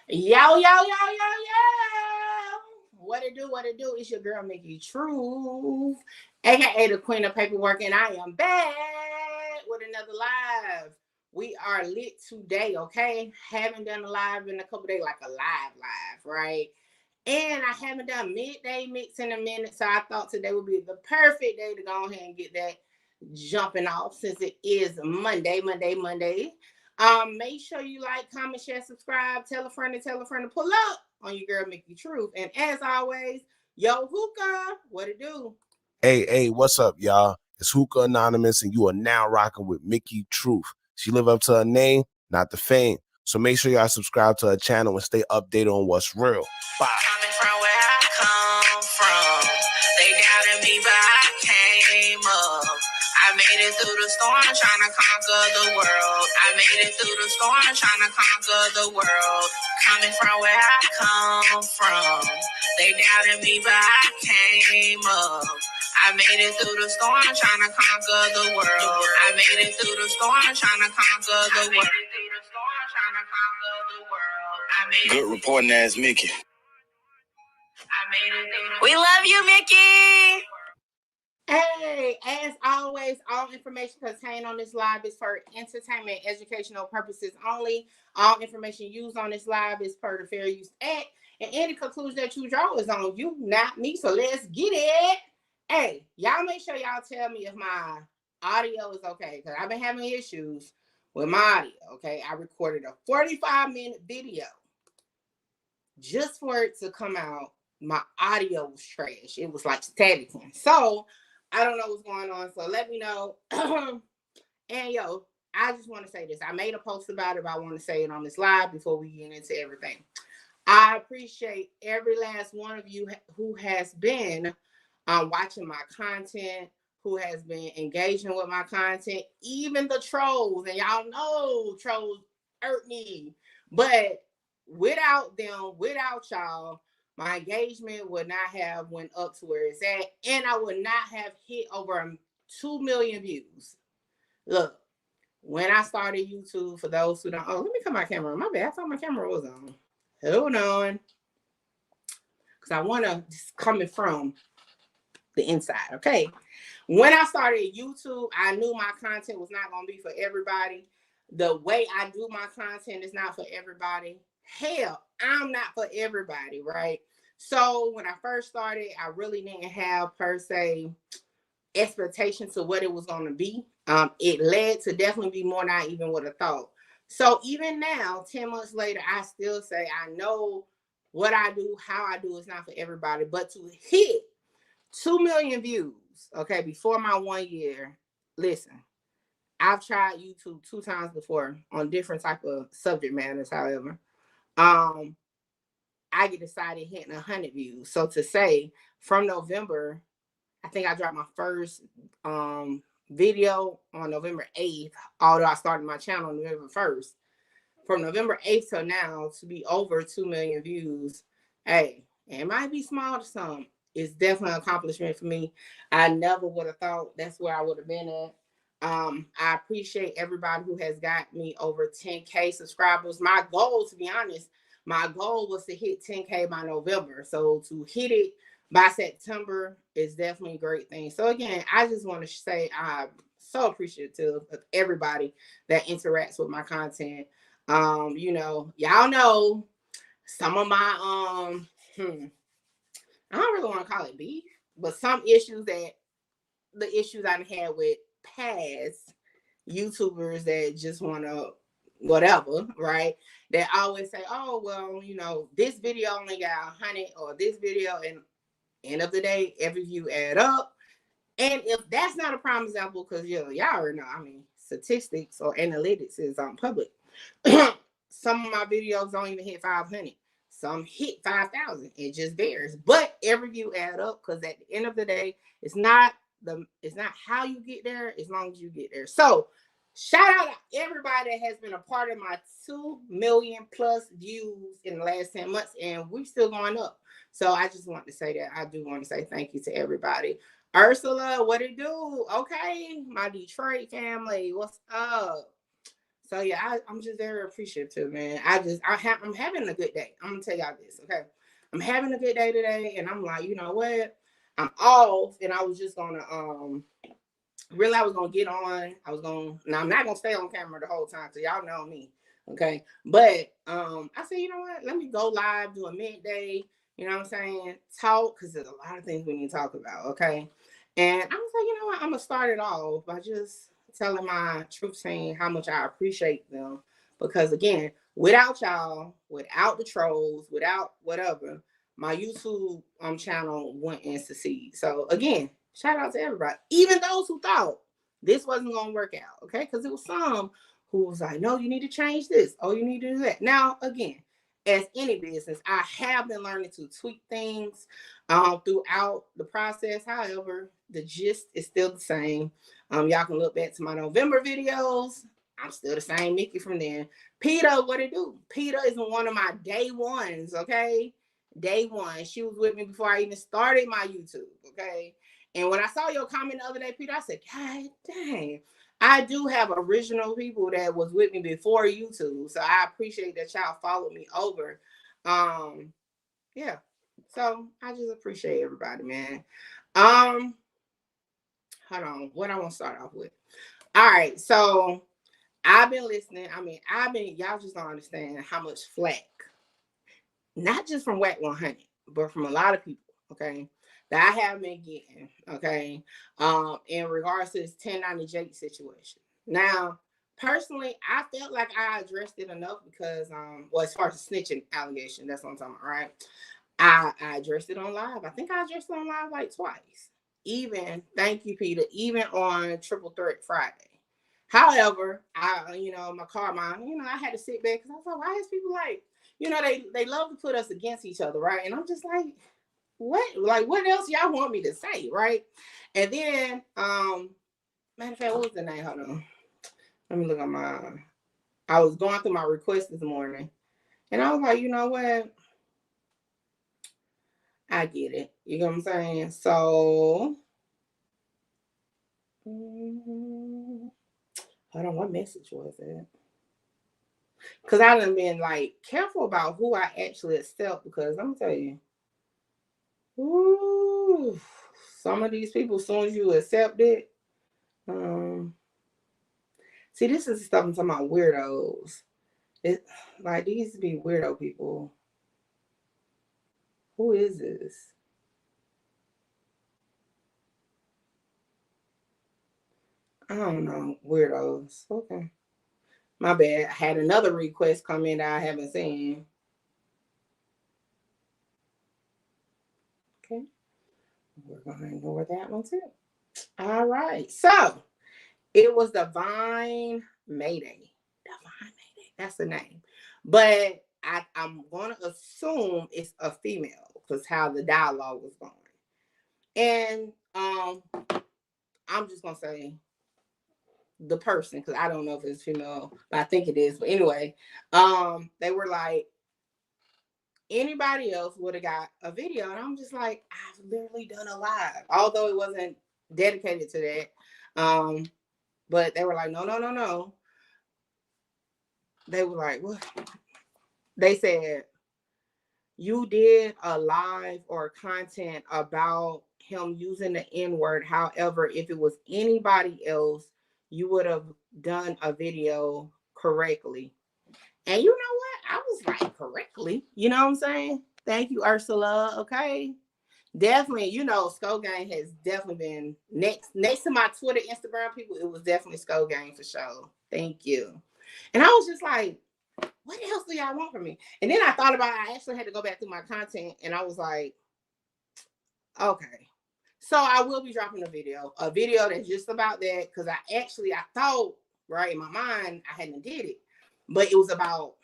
Yo, yo, yo, yo, yo. What it do? What it do? It's your girl, Mickey Truth, aka the Queen of Paperwork, and I am back with another live. We are lit today, okay? Haven't done a live in a couple days, like a live, right? And I haven't done midday mix in a minute, so I thought today would be the perfect day to go ahead and get that jumping off since it is Monday. Make sure you like, comment, share, subscribe, tell a friend to pull up on your girl Mickey Truth. And as always, yo hookah, what it do? Hey, what's up, y'all? It's Hookah Anonymous, and you are now rocking with Mickey Truth. She live up to her name, not the fame. So make sure y'all subscribe to her channel and stay updated on what's real. Bye. Coming from where I come from, they doubted me, but I came up. I made it through the storm, trying to conquer the world. I made it through the storm, trying to conquer the world. Coming from where I come from, they doubted me, but I came up. I made it through the storm, trying to conquer the world. I made it through the storm, trying to conquer the world. Good reporting ass Mickey. We love you, Mickey. Hey, as always, all information contained on this live is for entertainment and educational purposes only. All information used on this live is per the Fair Use Act, and any conclusion that you draw is on you, not me. So let's get it. Hey, y'all make sure y'all tell me if my audio is okay, because I've been having issues with my audio, okay? I recorded a 45-minute video just for it to come out. My audio was trash. It was like staticing. So I don't know what's going on. So let me know. And yo, I just want to say this. I made a post about it, but I want to say it on this live before we get into everything. I appreciate every last one of you who has been watching my content, who has been engaging with my content, even the trolls. And y'all know trolls hurt me. But without them, without y'all, my engagement would not have went up to where it's at, and I would not have hit over 2 million views. Look, when I started YouTube, for those who don't, let me cut my camera on. My bad, I thought my camera was on. Hold on. Because I want to just coming from the inside, okay? When I started YouTube, I knew my content was not going to be for everybody. The way I do my content is not for everybody. Hell, I'm not for everybody, right? So when I first started, I really didn't have, per se, expectations to what it was going to be. It led to definitely be more than I even would have thought. So even now, 10 months later, I still say I know what I do, how I do is not for everybody. But to hit 2 million views, okay, before my 1 year, listen, I've tried YouTube 2 times before on different type of subject matters, however. I get decided hitting 100 views. So to say from November, I think I dropped my first video on November 8th, although I started my channel on November 1st. From November 8th till now, to be over 2 million views, hey, it might be small to some. It's definitely an accomplishment for me. I never would have thought that's where I would have been at. I appreciate everybody who has got me over 10K subscribers. My goal, to be honest, my goal was to hit 10K by November. So to hit it by September is definitely a great thing. So again, I just want to say I'm so appreciative of everybody that interacts with my content. You know, y'all know some of my I don't really want to call it beef, but some issues the issues I've had with past YouTubers that just want to whatever, right? They always say, oh, well, you know, this video only got 100 or this video, and end of the day, every view add up. And if that's not a prime example, because y'all already know, I mean, statistics or analytics is public. Some of my videos don't even hit 500. Some hit 5,000. It just varies. But every view add up, because at the end of the day, it's not how you get there, as long as you get there. So shout out to everybody that has been a part of my 2 million plus views in the last 10 months, and we're still going up. So I just want to say that. I do want to say thank you to everybody. Ursula, what it do? Okay, my Detroit family, what's up? So yeah, I'm just very appreciative, man. I'm having a good day. I'm gonna tell y'all this, okay? I'm having a good day today, and I'm like, you know what? I'm off, and I was just gonna really, I was gonna get on. Now I'm not gonna stay on camera the whole time, so y'all know me, okay? But I said, you know what? Let me go live, do a midday. You know what I'm saying? Talk, because there's a lot of things we need to talk about, okay? And I was like, you know what? I'm gonna start it off by just telling my truth saying how much I appreciate them. Because again, without y'all, without the trolls, without whatever, my YouTube channel wouldn't succeed. So again, shout out to everybody, even those who thought this wasn't gonna work out, okay? Because it was some who was like, no, you need to change this. Oh, you need to do that. Now, again, as any business, I have been learning to tweak things throughout the process. However, the gist is still the same. Y'all can look back to my November videos. I'm still the same Mickey from then. Peter, what it do? Peter is one of my day ones, okay? Day one. She was with me before I even started my YouTube, okay? And when I saw your comment the other day, Peter, I said, God dang. I do have original people that was with me before YouTube. So I appreciate that y'all followed me over. Yeah. So I just appreciate everybody, man. Hold on. What I want to start off with. All right. So I've been listening. Y'all just don't understand how much flack, not just from Whack 100, but from a lot of people, okay, that I have been getting, okay, in regards to this 1090 Jake situation. Now, personally, I felt like I addressed it enough because, well, as far as the snitching allegation, that's what I'm talking about, right? I addressed it on live. I think I addressed it on live like twice. Even, thank you, Peter, even on Triple Threat Friday. However, I had to sit back because I was like, why is people like, they love to put us against each other, right? And I'm just like, what else y'all want me to say, right? And then, matter of fact, what was the name? Hold on. Let me look at I was going through my requests this morning, and I was like, you know what? I get it. You know what I'm saying? So, hold on, what message was it? Because I done been like careful about who I actually accept, because I'm gonna tell you, ooh, some of these people, as soon as you accept it, see, this is stuff I'm talking about, weirdos. It like these be weirdo people. Who is this? I don't know. Weirdos. Okay. My bad. I had another request come in that I haven't seen. Okay. We're going to ignore that one too. All right. So it was Divine Mayday. Divine Mayday. That's the name. But I'm going to assume it's a female because how the dialogue was going. And I'm just going to say the person, because I don't know if it's female, but I think it is. But anyway, they were like, anybody else would have got a video. And I'm just like, I've literally done a live, although it wasn't dedicated to that. But they were like, no. They were like, what? They said, you did a live or content about him using the N-word. However, if it was anybody else, you would have done a video correctly. And you know what? I was like, correctly. You know what I'm saying? Thank you, Ursula. Okay. Definitely, Skull Gang has definitely been next to my Twitter, Instagram people. It was definitely Skull Gang for sure. Thank you. And I was just like, what else do y'all want from me? And then I thought about it. I actually had to go back through my content, and I was like, okay. So I will be dropping a video that's just about that, because I thought, right, in my mind, I hadn't did it. But it was about,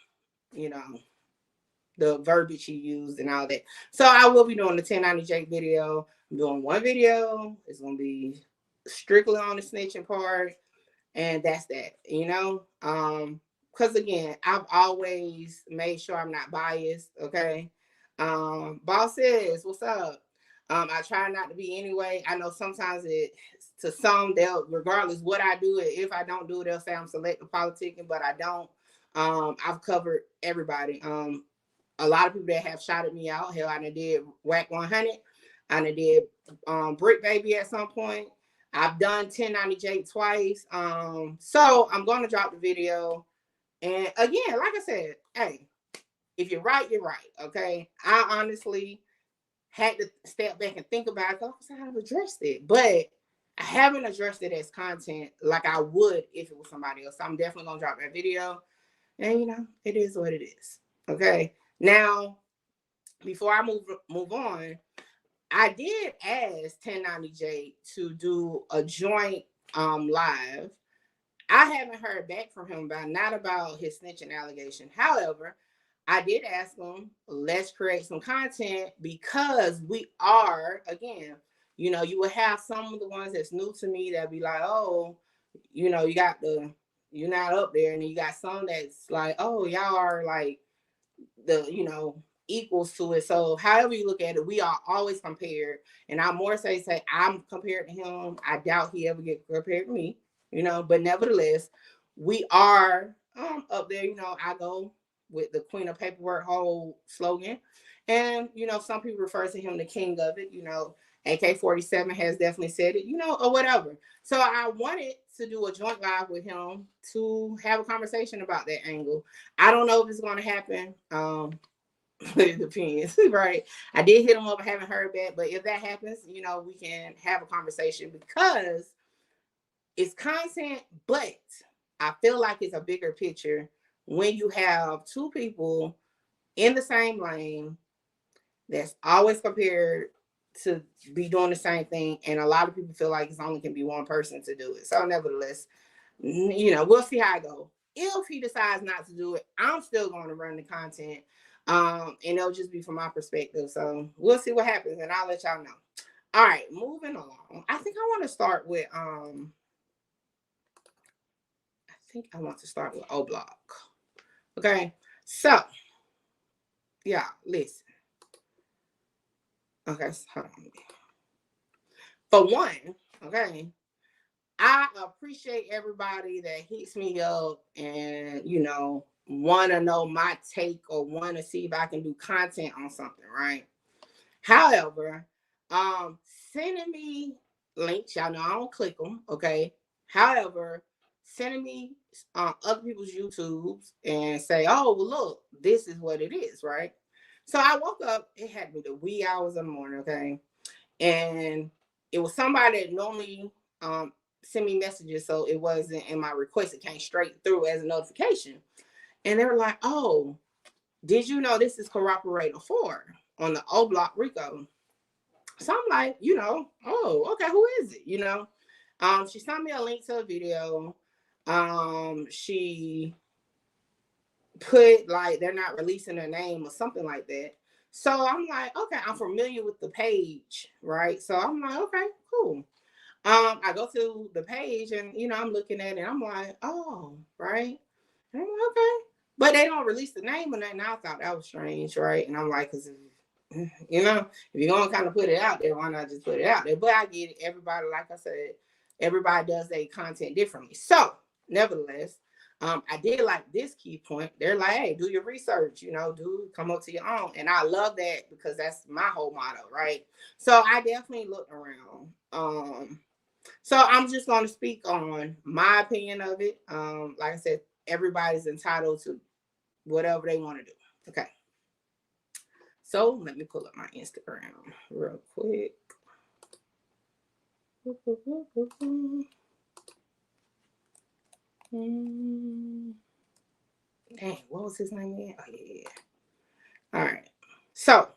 the verbiage he used and all that. So I will be doing the 1090 Jake video. I'm doing one video. It's going to be strictly on the snitching part. And that's that, because again, I've always made sure I'm not biased. Okay. Boss says, what's up? I try not to be anyway. I know sometimes to some, they'll, regardless what I do, if I don't do it, they'll say I'm selective politicking, but I don't. I've covered everybody. A lot of people that have shouted me out. Hell, I did Whack 100. I did Brick Baby at some point. I've done 1090 Jake twice. So I'm going to drop the video. And again, like I said, hey, if you're right, you're right. Okay. I honestly had to step back and think about it. I have addressed it, but I haven't addressed it as content like I would if it was somebody else. So I'm definitely going to drop that video. And, you know, it is what it is. Okay. Now, before I move on, I did ask 1090J to do a joint live. I haven't heard back from him not about his snitching allegation. However, I did ask him, let's create some content because we are, again, you know, you will have some of the ones that's new to me that be like, oh, you know, you're not up there. And then you got some that's like, oh, y'all are like the, you know, equals to it. So however you look at it, we are always compared. And I more say I'm compared to him. I doubt he ever get compared to me, you know, but nevertheless, we are up there. You know, I go with the Queen of Paperwork whole slogan. And, you know, some people refer to him the king of it, you know. AK-47 has definitely said it, you know, or whatever. So I wanted to do a joint live with him to have a conversation about that angle. I don't know if it's going to happen. It depends, right? I did hit him up. I haven't heard back, but if that happens, you know, we can have a conversation because it's content, but I feel like it's a bigger picture when you have two people in the same lane that's always compared to be doing the same thing, and a lot of people feel like it's only can be one person to do it. So nevertheless, you know, we'll see how it goes. If he decides not to do it, I'm still going to run the content, and it'll just be from my perspective. So we'll see what happens, and I'll let y'all know. All right, moving along. I think I want to start with OBlock. Okay, so yeah, listen. Okay, so hold on. For one, okay, I appreciate everybody that hits me up and, you know, want to know my take or want to see if I can do content on something, right? However, sending me links, y'all know I don't click them, okay? However, sending me other people's YouTubes and say, oh, well, look, this is what it is, right? So I woke up, it had to be the wee hours of the morning, okay? And it was somebody that normally send me messages, so it wasn't in my request. It came straight through as a notification. And they were like, oh, did you know this is Cooperator 4 on the OBlock Rico? So I'm like, you know, oh, okay, who is it? You know, she sent me a link to a video. She put like they're not releasing their name or something like that. So I'm like, okay, I'm familiar with the page, right? So I'm like, okay, cool. I go to the page and, you know, I'm looking at it. I'm like, oh, right. And I'm like, okay. But they don't release the name or nothing. I thought that was strange, right? And I'm like, because, you know, if you're going to kind of put it out there, why not just put it out there? But I get it. Everybody, like I said, everybody does their content differently. So, nevertheless, I did like this key point. They're like, hey, do your research, you know, come up to your own. And I love that because that's my whole motto, right? So I definitely looked around. So I'm just going to speak on my opinion of it. Like I said, everybody's entitled to whatever they want to do. Okay. So let me pull up my Instagram real quick. Dang, what was his name again? Oh, yeah. All right. So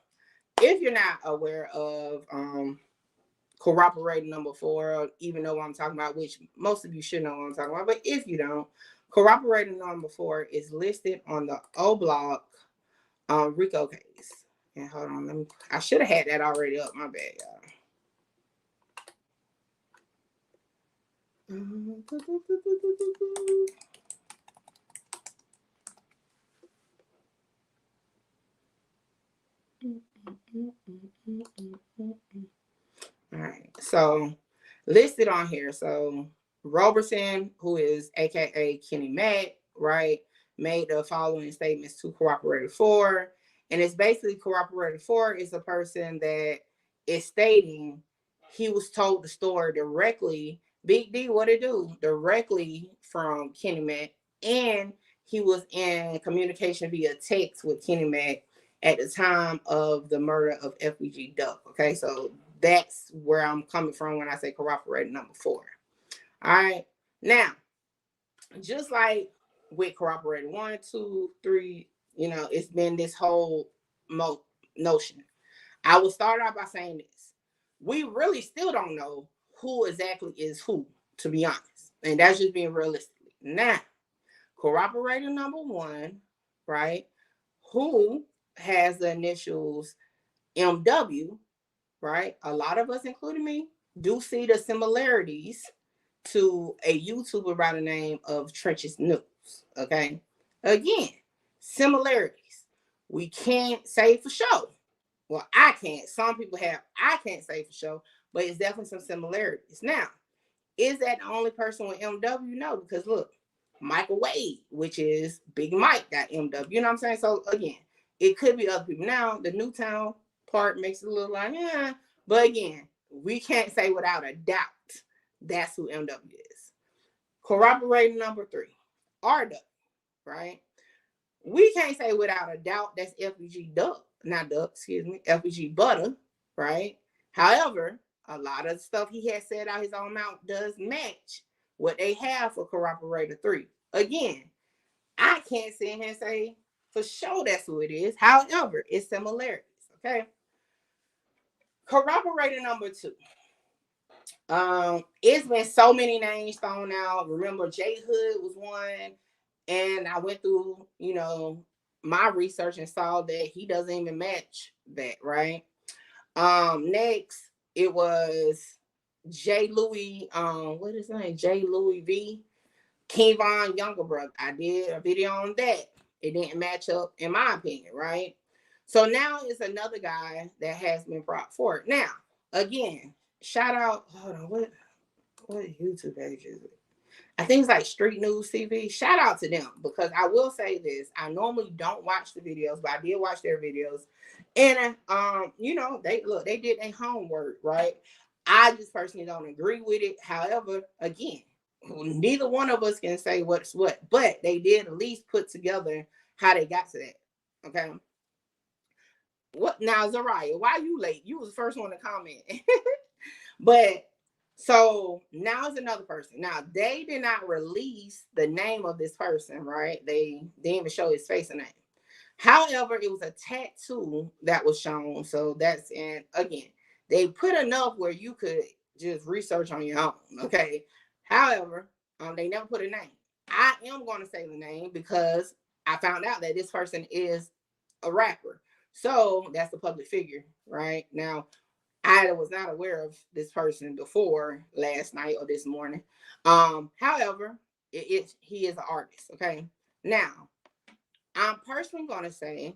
if you're not aware of Cooperator number 4, even though I'm talking about, which most of you should know what I'm talking about, but if you don't, Cooperator number 4 is listed on the OBlock Rico case. And hold on, I should have had that already up. My bad, y'all. So listed on here. So Roberson, who is aka Kenny Mack, right, made the following statements to Cooperator 4. And it's basically Cooperator 4 is a person that is stating he was told the story directly. Big D, what it do? Directly from Kenny Mack. And he was in communication via text with Kenny Mack at the time of the murder of FBG Duck. Okay, so that's where I'm coming from when I say Cooperator number 4. All right, now, just like with Cooperator 1, 2, 3, it's been this whole notion. I will start out by saying this. We really still don't know who exactly is who, to be honest. And that's just being realistic. Now, Cooperator number 1, right, who has the initials MW, right? A lot of us, including me, do see the similarities to a YouTuber by the name of Trenches News. Okay. Again, similarities. We can't say for sure. Well, I can't. Some people have. I can't say for sure, but it's definitely some similarities. Now, is that the only person with MW? No, because look, Michael Wade, which is Big Mike, got MW. You know what I'm saying? So again, it could be other people. Now, the Newtown part makes it look like, yeah. But again, we can't say without a doubt that's who MW is. Corroborating number 3, RW, right? We can't say without a doubt that's FBG Duck, not Duck, excuse me, FBG Butter, right? However, a lot of stuff he has said out his own mouth does match what they have for Corroborator 3. Again, I can't sit here and say for sure that's who it is. However, it's similarities, okay? Corroborator number 2. It's been so many names thrown out. Remember, J Hood was one, and I went through, my research and saw that he doesn't even match that, right? Next, it was J. Louis, what is his name? J. Louis V. King Von younger brother. I did a video on that. It didn't match up, in my opinion, right? So now it's another guy that has been brought forward. Now, again, shout out, hold on, what YouTube page is it? I think it's like Street News TV. Shout out to them, because I will say this. I normally don't watch the videos, but I did watch their videos. And, they did their homework, right? I just personally don't agree with it. However, again, neither one of us can say what's what, but they did at least put together how they got to that. Okay. What now, Zariah? Why are you late? You was the first one to comment. But so now it's another person. Now they did not release the name of this person, right? They didn't even show his face and name. However, it was a tattoo that was shown. So that's again, they put enough where you could just research on your own. Okay. However, they never put a name. I am going to say the name because I found out that this person is a rapper. So that's a public figure, right? Now, I was not aware of this person before last night or this morning. However, he is an artist, okay? Now, I'm personally going to say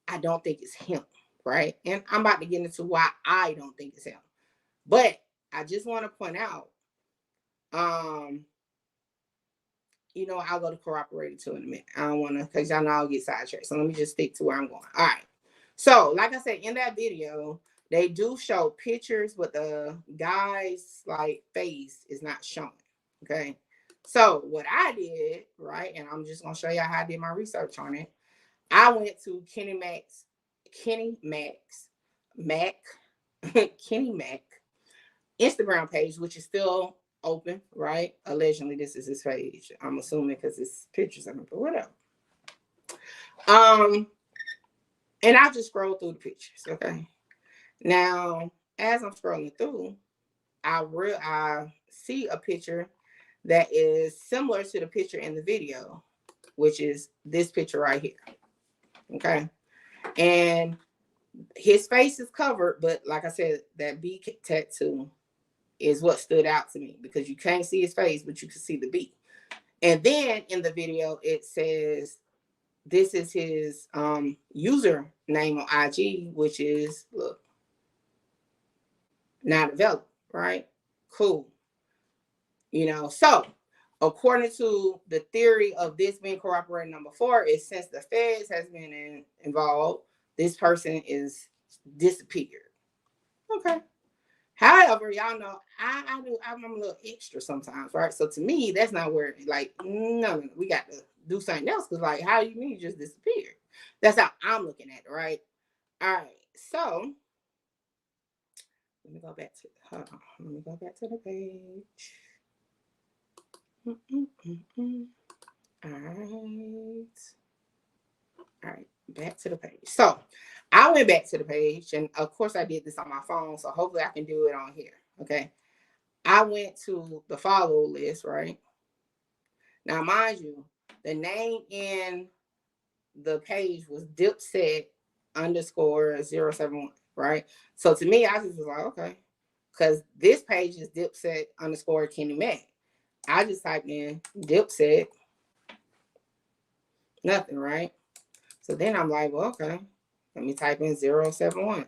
I don't think it's him, right? And I'm about to get into why I don't think it's him. But I just want to point out, I'll go to Cooperator 2 in a minute. I don't want to, because y'all know I'll get sidetracked. So let me just stick to where I'm going. All right. So, like I said, in that video, they do show pictures, but the guy's face is not showing. Okay. So what I did, right, and I'm just gonna show y'all how I did my research on it. I went to Kenny Mack's Instagram page, which is still open, right? Allegedly, this is his page. I'm assuming because it's pictures of him, but whatever. And I just scroll through the pictures, okay? Now, as I'm scrolling through, I see a picture that is similar to the picture in the video, which is this picture right here. Okay. And his face is covered, but like I said, that B tattoo is what stood out to me because you can't see his face, but you can see the B. And then in the video, it says this is his username on IG, which is, look, not available, right? Cool. You know, so according to the theory of this being cooperator number 4, is since the feds has been involved, this person is disappeared. Okay. However, y'all know I'm a little extra sometimes, right? So to me, that's not where, like, no, we got to do something else, because, like, how you mean you just disappeared? That's how I'm looking at it, right? All right. So let me go back to the page. All right, back to the page. So I went back to the page, and of course I did this on my phone, so hopefully I can do it on here. Okay. I went to the follow list, right? Now, mind you, the name in the page was Dipset_071, right? So to me, I just was like, okay, because this page is Dipset_Kenny Mac. I just typed in Dipset, nothing, right? So then I'm like, well, okay, let me type in 071.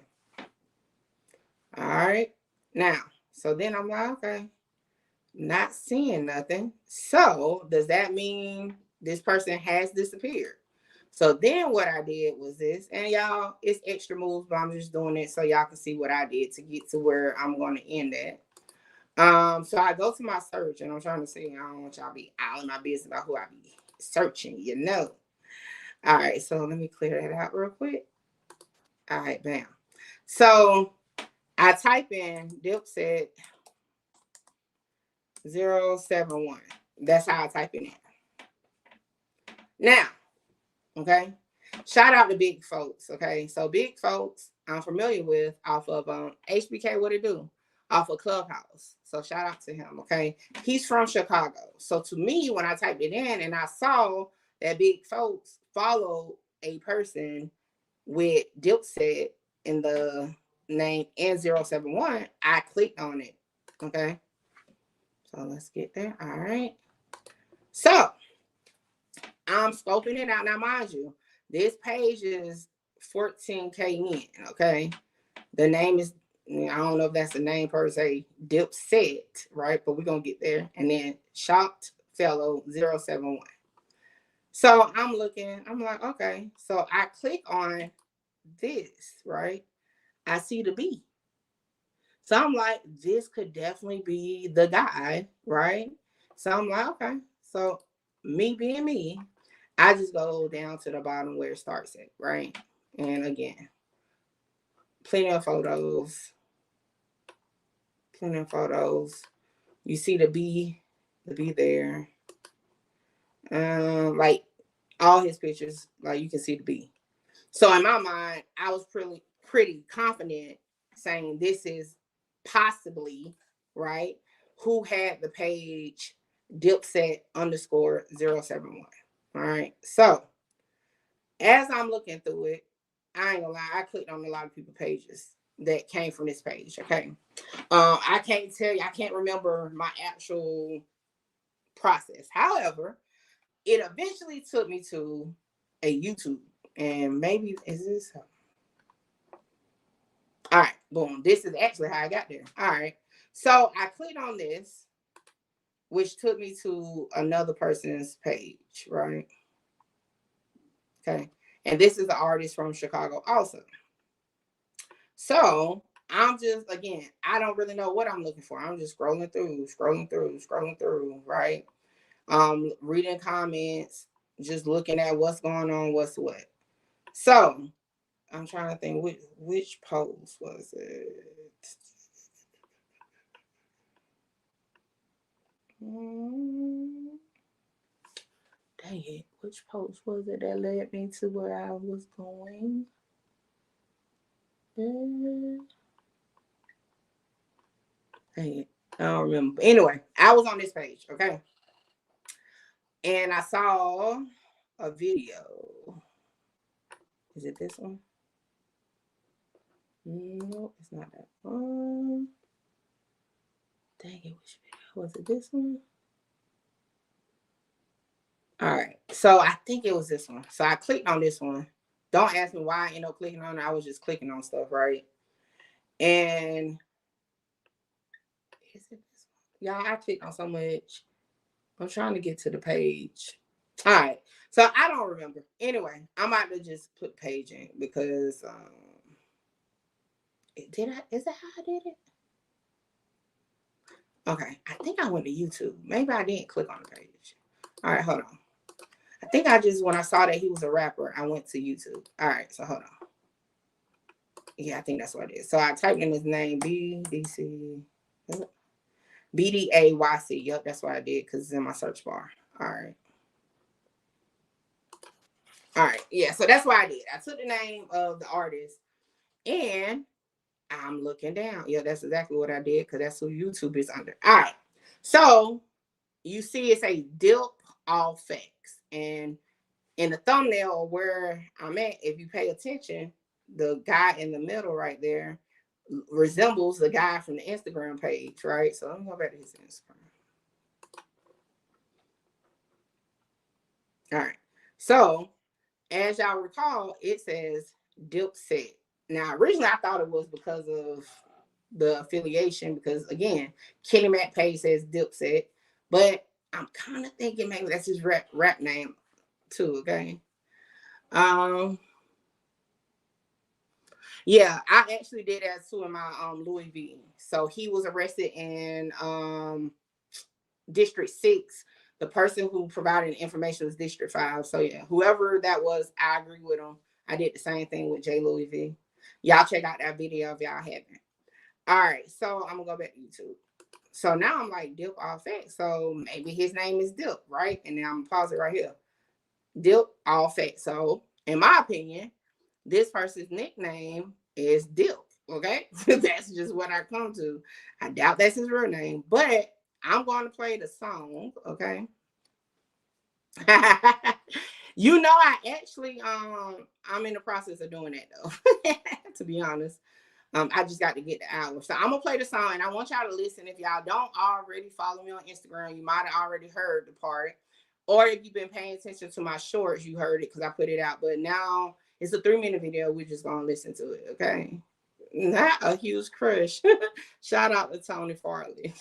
All right. Now, so then I'm like, okay, not seeing nothing. So does that mean this person has disappeared? So then what I did was this, and y'all, it's extra moves, but I'm just doing it so y'all can see what I did to get to where I'm going to end at. So I go to my search, and I'm trying to see, I don't want y'all to be out in my business about who I be searching, you know. All right, so let me clear that out real quick. All right, bam. So I type in Dipset 071. That's how I type it in. Now, okay, shout out to Big Folks. Okay, so Big Folks I'm familiar with off of HBK. What it do? Off of Clubhouse. So shout out to him. Okay, he's from Chicago. So to me, when I typed it in and I saw that Big Folks followed a person with Dipset in the name N071, I clicked on it. Okay, so let's get there. All right, so I'm scoping it out. Now, mind you, this page is 14K in. Okay, the name is, I don't know if that's the name per se, Dipset, right? But we're gonna get there. And then Shocked Fellow 071. So I'm looking, I'm like, okay. So I click on this, right? I see the B. So I'm like, this could definitely be the guy, right? So I'm like, okay. So me being me, I just go down to the bottom where it starts at, right? And again, plenty of photos. You see the B there. Like all his pictures, like you can see the B. So in my mind, I was pretty confident saying this is possibly, right, who had the page Dipset_071. All right. So as I'm looking through it, I ain't gonna lie, I clicked on a lot of people's pages that came from this page. Okay. I can't tell you, I can't remember my actual process. However, it eventually took me to a YouTube. And maybe is this? All right, boom. This is actually how I got there. All right. So I clicked on this, which took me to another person's page, right? Okay. And this is the artist from Chicago also. So I'm just, again, I don't really know what I'm looking for. I'm just scrolling through, right? Reading comments, just looking at what's going on, what's what. So I'm trying to think which post was it? Dang it, which post was it that led me to where I was going? Dang it, I don't remember. Anyway, I was on this page, okay? And I saw a video. Is it this one? No, it's not that one. Dang it, which video? Was it this one? All right, so I think it was this one. So I clicked on this one. Don't ask me why I ended up clicking on it. I was just clicking on stuff, right? And Y'all, I clicked on so much. I'm trying to get to the page. All right. So I don't remember. Anyway, I'm about to just put page in because is that how I did it? Okay. I think I went to YouTube. Maybe I didn't click on the page. All right, hold on. I think when I saw that he was a rapper, I went to YouTube. All right, so hold on. Yeah, I think that's what it is. So I typed in his name, BDC. BDAYC. Yep, that's what I did because it's in my search bar. All right. All right. Yeah, so that's what I did. I took the name of the artist and I'm looking down. Yeah, that's exactly what I did because that's who YouTube is under. All right. So you see it say Dilp All Facts. And in the thumbnail where I'm at, if you pay attention, the guy in the middle right there resembles the guy from the Instagram page, right? So let me go back to his Instagram. All right. So as y'all recall, it says Dipset. Now, originally I thought it was because of the affiliation, because again, Kenny Mac page says Dipset, but I'm kind of thinking maybe that's his rap name too. Okay. Yeah, I actually did that too in my Louis V. So he was arrested in District 6. The person who provided the information was District 5. So yeah, whoever that was, I agree with him. I did the same thing with J. Louis V. Y'all check out that video if y'all haven't. All right, so I'm gonna go back to YouTube. So now I'm like Dilp All Facts. So maybe his name is Dilp, right? And now I'm gonna pause it right here. Dilp All Facts. So in my opinion, this person's nickname is Dilp. Okay, that's just what I come to. I doubt that's his real name, but I'm going to play the song. Okay. You know, I actually I'm in the process of doing that though. To be honest, I just got to get the hour. So I'm gonna play the song, and I want y'all to listen. If y'all don't already follow me on Instagram, you might have already heard the part, or if you've been paying attention to my shorts, you heard it because I put it out. But now it's a 3-minute video. We're just gonna listen to it. Okay. Not a huge crush. Shout out to Tony Farley.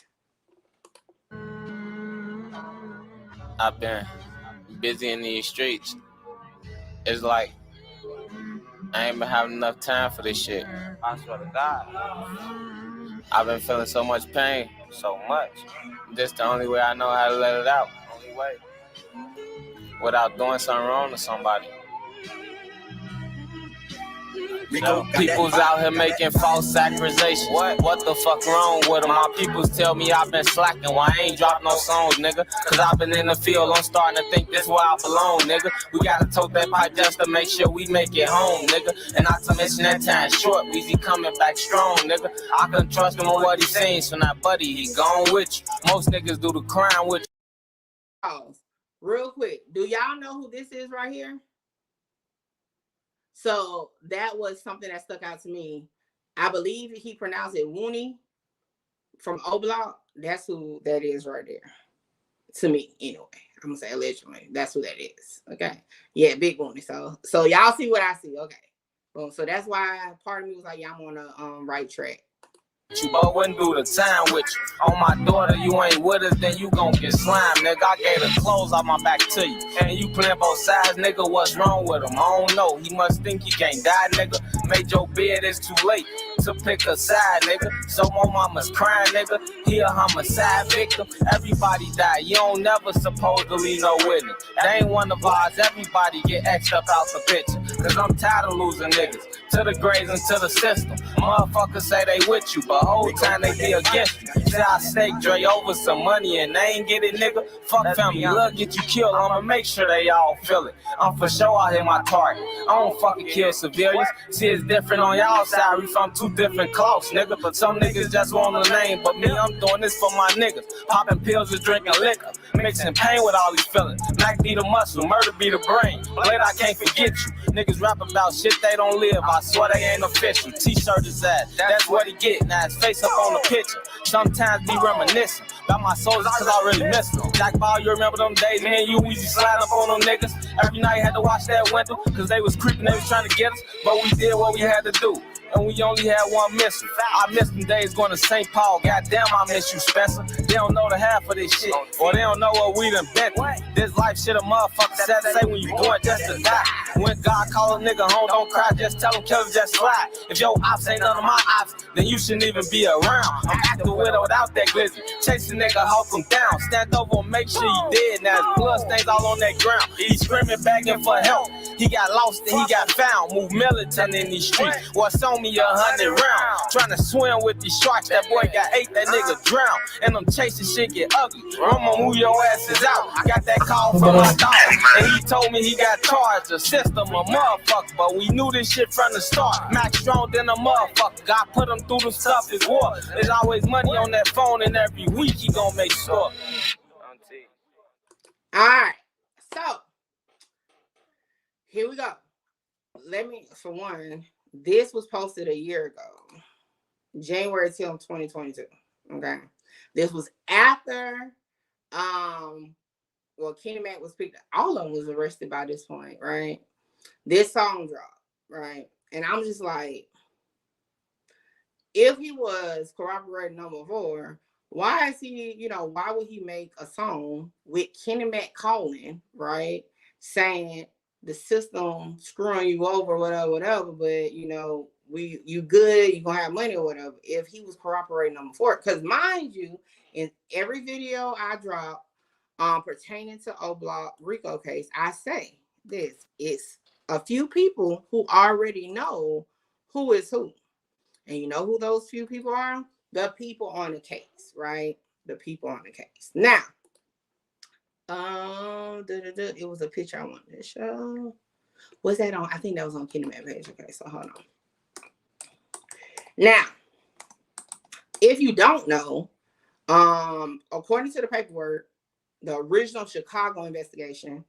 I've been busy in these streets. It's like I ain't been having enough time for this shit. I swear to God. I've been feeling so much pain. So much. This the only way I know how to let it out. Only way. Without doing something wrong to somebody. Rico, people's out here making false accusations. What the fuck wrong with them? My peoples tell me I've been slacking. Why I ain't dropped no songs, nigga? Cause I've been in the field, I'm starting to think this where I belong, nigga. We gotta tote that pipe just to make sure we make it home, nigga. And not to mention that time short, Weezy coming back strong, nigga. I can trust him on what he saying, so now buddy, he gone with you. Most niggas do the crime with you. Pause. Real quick, do y'all know who this is right here? So that was something that stuck out to me. I believe he pronounced it Woony from OBlock. That's who that is right there. To me, anyway. I'm gonna say allegedly. That's who that is. Okay. Yeah, big Woony. So y'all see what I see. Okay. Boom. So that's why part of me was like, yeah, I'm on the right track. You but wouldn't do the time with you. On my daughter, you ain't with us, then you gon' get slimed, nigga. I gave the clothes off my back to you. And you playing both sides, nigga. What's wrong with him? I don't know. He must think he can't die, nigga. Made your bed, it's too late to pick a side, nigga. So my mama's crying, nigga. He a homicide victim. Everybody die. You don't never supposed to leave no witness. They ain't one of ours. Everybody get X'd up out the picture. Cause I'm tired of losing niggas to the grades and to the system. Motherfuckers say they with you, but whole time they be against you. Say I stake Dre over some money and they ain't get it, nigga. Fuck family, look, get you killed. I'ma make sure they all feel it. I'm for sure out here my target. I don't fucking kill civilians. See, it's different on y'all side. We from two different cloths, nigga. But some niggas just want a name. But me, I'm doing this for my niggas. Popping pills and drinking liquor. Mixing pain with all these feelings. Mac be the muscle, murder be the brain. Blade, I can't forget you. Niggas rap about shit they don't live. I swear they ain't official. T-shirt is that. That's what he get. Now his face up on the picture. Sometimes be reminiscing about my soldiers cause I really miss them. Jack Ball, you remember them days? Me and you easy slide up on them niggas. Every night had to watch that window cause they was creeping, they was trying to get us. But we did what we had to do. And we only had one missing. I miss them days going to St. Paul. Goddamn, I miss you, Spencer. They don't know the half of this shit. Or they don't know what we done been through. This life shit a motherfucker sad to say when you born just to die. When God call a nigga home, don't cry, just tell him killers just slide. If your ops ain't none of my ops, then you shouldn't even be around. I'm acting with or without that glizzy. Chase a nigga, hawk him down. Stand over and make sure he dead. Now his blood stains all on that ground. He screaming, begging for help. He got lost and he got found. Move militant in these streets. What's on me 100 rounds. Trying to swim with these sharks. That boy got ate, that nigga drowned. And them chasing shit get ugly. I'ma move your asses out. I got that call from my dog. And he told me he got charged. The system a motherfucker. But we knew this shit from the start. Max strong than a motherfucker. God put him through the stuff is war. There's always money on that phone and every week he gonna make sure. Alright. So here we go. Let me, for one, this was posted a year ago, January 10th, 2022. Okay. This was after, Kenny Mac was picked up. All of them was arrested by this point, right? This song dropped, right? And I'm just like, if he was corroborating number 4, why is he, why would he make a song with Kenny Mac calling, right? Saying, the system screwing you over, whatever, but you good, you gonna have money or whatever. If he was corroborating number 4, because mind you, in every video I drop pertaining to OBlock Rico case, I say this: it's a few people who already know who is who, and you know who those few people are? The people on the case, right? The people on the case. Now. It was a picture I wanted to show. Was that on? I think that was on Kenny Mac page. Okay, so hold on. Now, if you don't know, according to the paperwork, the original Chicago investigation,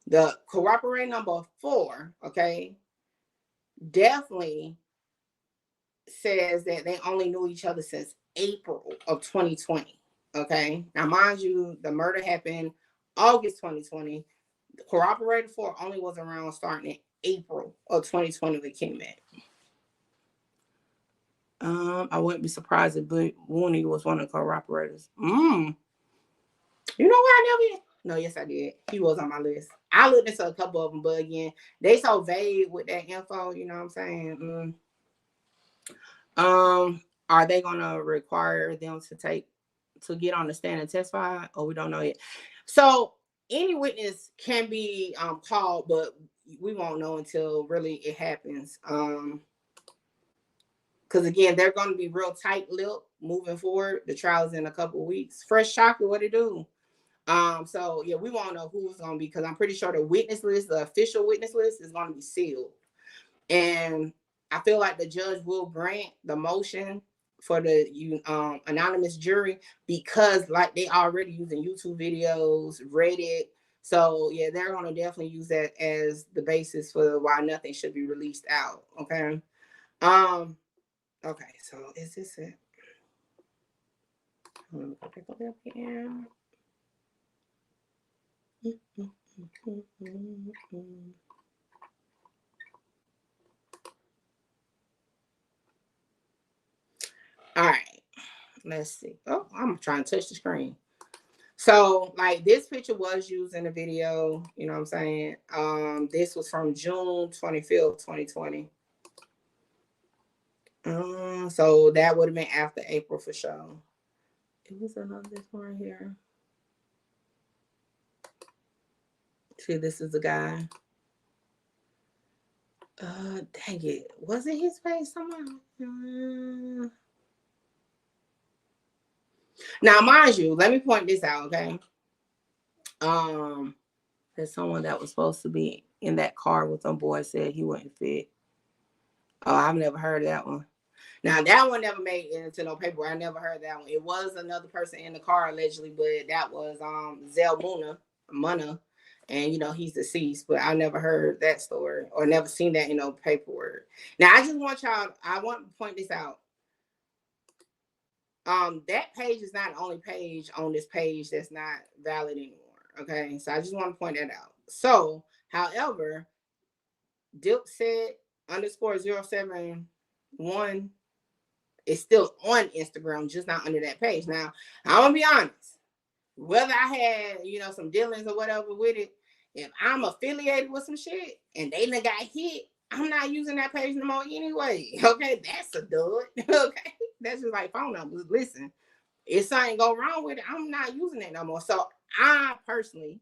the corroborating number 4, okay, definitely says that they only knew each other since April of 2020. Okay, now mind you, the murder happened August 2020. The corroborated 4 only was around starting in April of 2020 with Kenny Mac. I wouldn't be surprised if Booney was one of the corroborators. You know what? I never. No, yes, I did. He was on my list. I looked into a couple of them, but again, they so vague with that info. You know what I'm saying? Are they gonna require them to get on the stand and testify? Or we don't know yet. So any witness can be called, but we won't know until really it happens. Because again, they're going to be real tight-lipped moving forward. The trial is in a couple of weeks. Fresh chocolate, what it do? So yeah, we won't know who's going to be, because I'm pretty sure the witness list, the official witness list, is going to be sealed. And I feel like the judge will grant the motion for the anonymous jury, because like they already using YouTube videos, Reddit. So yeah, they're going to definitely use that as the basis for why nothing should be released out. Okay. Okay, so is this it? Let me go back up here. All right, let's see. Oh, I'm trying to touch the screen. So, like, this picture was used in the video. You know what I'm saying? This was from June 25th, 2020. So that would have been after April for sure. It was another one here. See, this is the guy. Dang it. Was it his face somewhere? Now, mind you, let me point this out, okay? There's someone that was supposed to be in that car with some boy said he wouldn't fit. Oh, I've never heard of that one. Now, that one never made it into no paper. I never heard that one. It was another person in the car, allegedly, but that was Zell Muna. And, you know, he's deceased, but I never heard that story or never seen that in no paperwork. Now, I just want y'all, I want to point this out. That page is not the only page on this page that's not valid anymore. Okay, so I just want to point that out. So, however, Dipset _071 is still on Instagram, just not under that page. Now, I'm gonna be honest. Whether I had, you know, some dealings or whatever with it, if I'm affiliated with some shit and they done got hit, I'm not using that page no more anyway. Okay, that's a dud. Okay, that's just like phone numbers. Listen, if something go wrong with it, I'm not using it no more. So I personally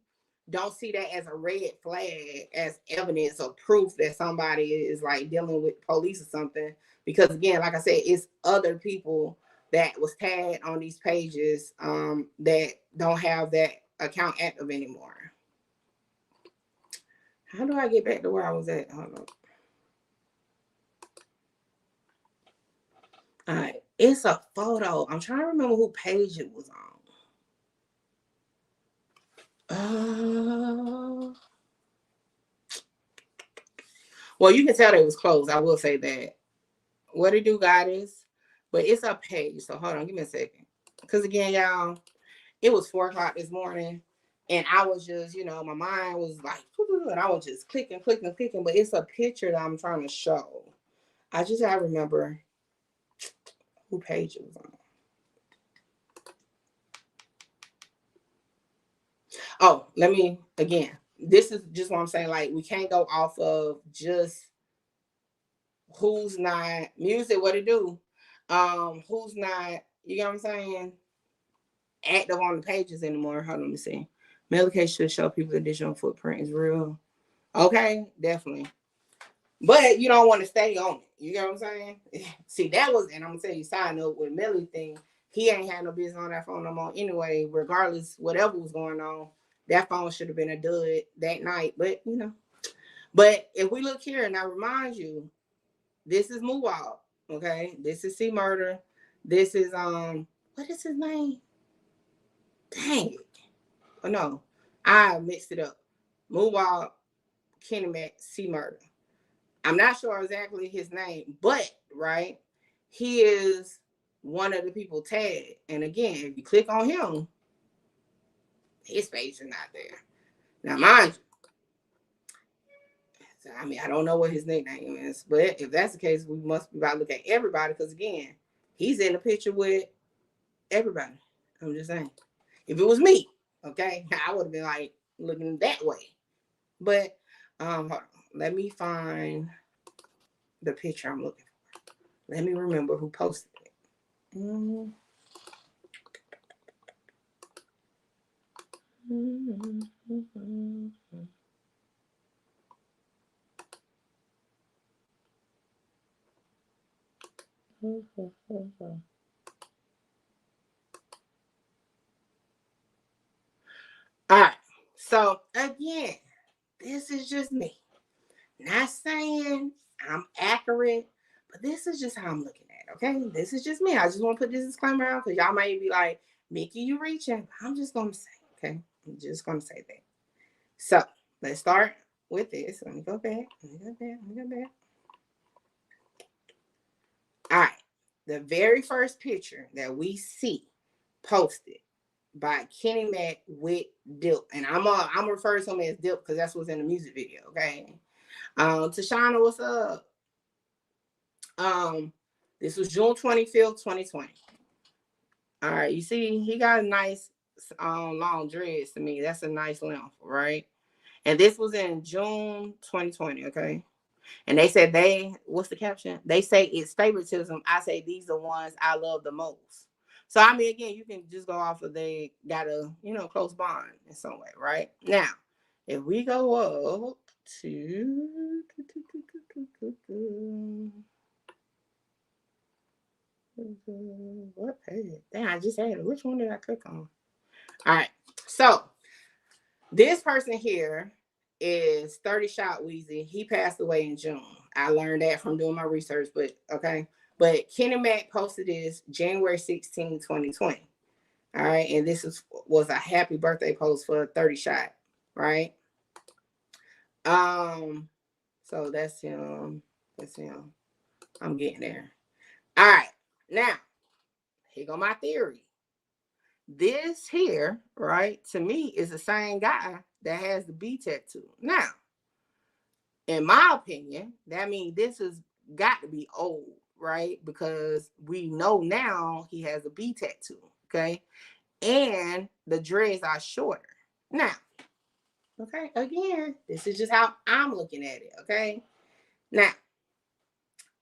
don't see that as a red flag, as evidence or proof that somebody is like dealing with police or something. Because again, like I said, it's other people that was tagged on these pages that don't have that account active anymore. How do I get back to where I was at? Hold on. All right, it's a photo. I'm trying to remember who page it was on. Well, you can tell that it was closed. I will say that. What it do, Goddess? But it's a page. So hold on, give me a second. Because again, y'all, it was 4 o'clock this morning. And I was just, you know, my mind was like, and I was just clicking. But it's a picture that I'm trying to show. I just gotta remember who page it was on. Oh, let me, again, this is just what I'm saying. Like, we can't go off of just who's not music, what it do. Who's not, you know what I'm saying, active on the pages anymore. Hold on, let me see. Medication should show people the digital footprint is real. Okay, definitely. But you don't want to stay on it. You know what I'm saying? See, that was, and I'm gonna tell you, side note with Melly thing, he ain't had no business on that phone no more anyway, regardless, whatever was going on. That phone should have been a dud that night. But you know. But if we look here, and I remind you, this is Muwab, okay? This is C Murder. This is what is his name? Dang it. Oh no, I mixed it up. Muwab, Kenny Mac, C Murder. I'm not sure exactly his name, but right, he is one of the people tagged. And again, if you click on him, his face is not there. Now, mind you, I mean, I don't know what his nickname is, but if that's the case, we must be about to look at everybody because again, he's in the picture with everybody. I'm just saying. If it was me, okay, I would have been like looking that way. But hold on. Let me find the picture I'm looking for. Let me remember who posted it. All right. So again, this is just me. Not saying I'm accurate, but this is just how I'm looking at it. Okay. This is just me. I just want to put this disclaimer out because y'all might be like, Mickey, you reaching. I'm just gonna say, okay. I'm just gonna say that. So let's start with this. Let me go back. All right. The very first picture that we see posted by Kenny Mac with Dip. And I'm referring to him as Dip because that's what's in the music video, okay? Tashana, what's up? This was June 25th, 2020. All right, you see, he got a nice long dreads to me. That's a nice length, right? And this was in June 2020, okay? And they said what's the caption? They say it's favoritism. I say these are ones I love the most. So, I mean, again, you can just go off of they got a, close bond in some way, right? Now, if we go up to... What page? Damn, I just had it. Which one did I click on? All right. So, this person here is 30 Shot Weezy. He passed away in June. I learned that from doing my research, but okay. But Kenny Mac posted this January 16, 2020. All right. And this was a happy birthday post for 30 Shot, right? So that's him. That's him. I'm getting there. All right. Now, here go my theory. This here, right, to me is the same guy that has the B tattoo. Now, in my opinion, that means this has got to be old, right? Because we know now he has a B tattoo, okay? And the dreads are shorter. Now, okay, again, this is just how I'm looking at it, okay? Now,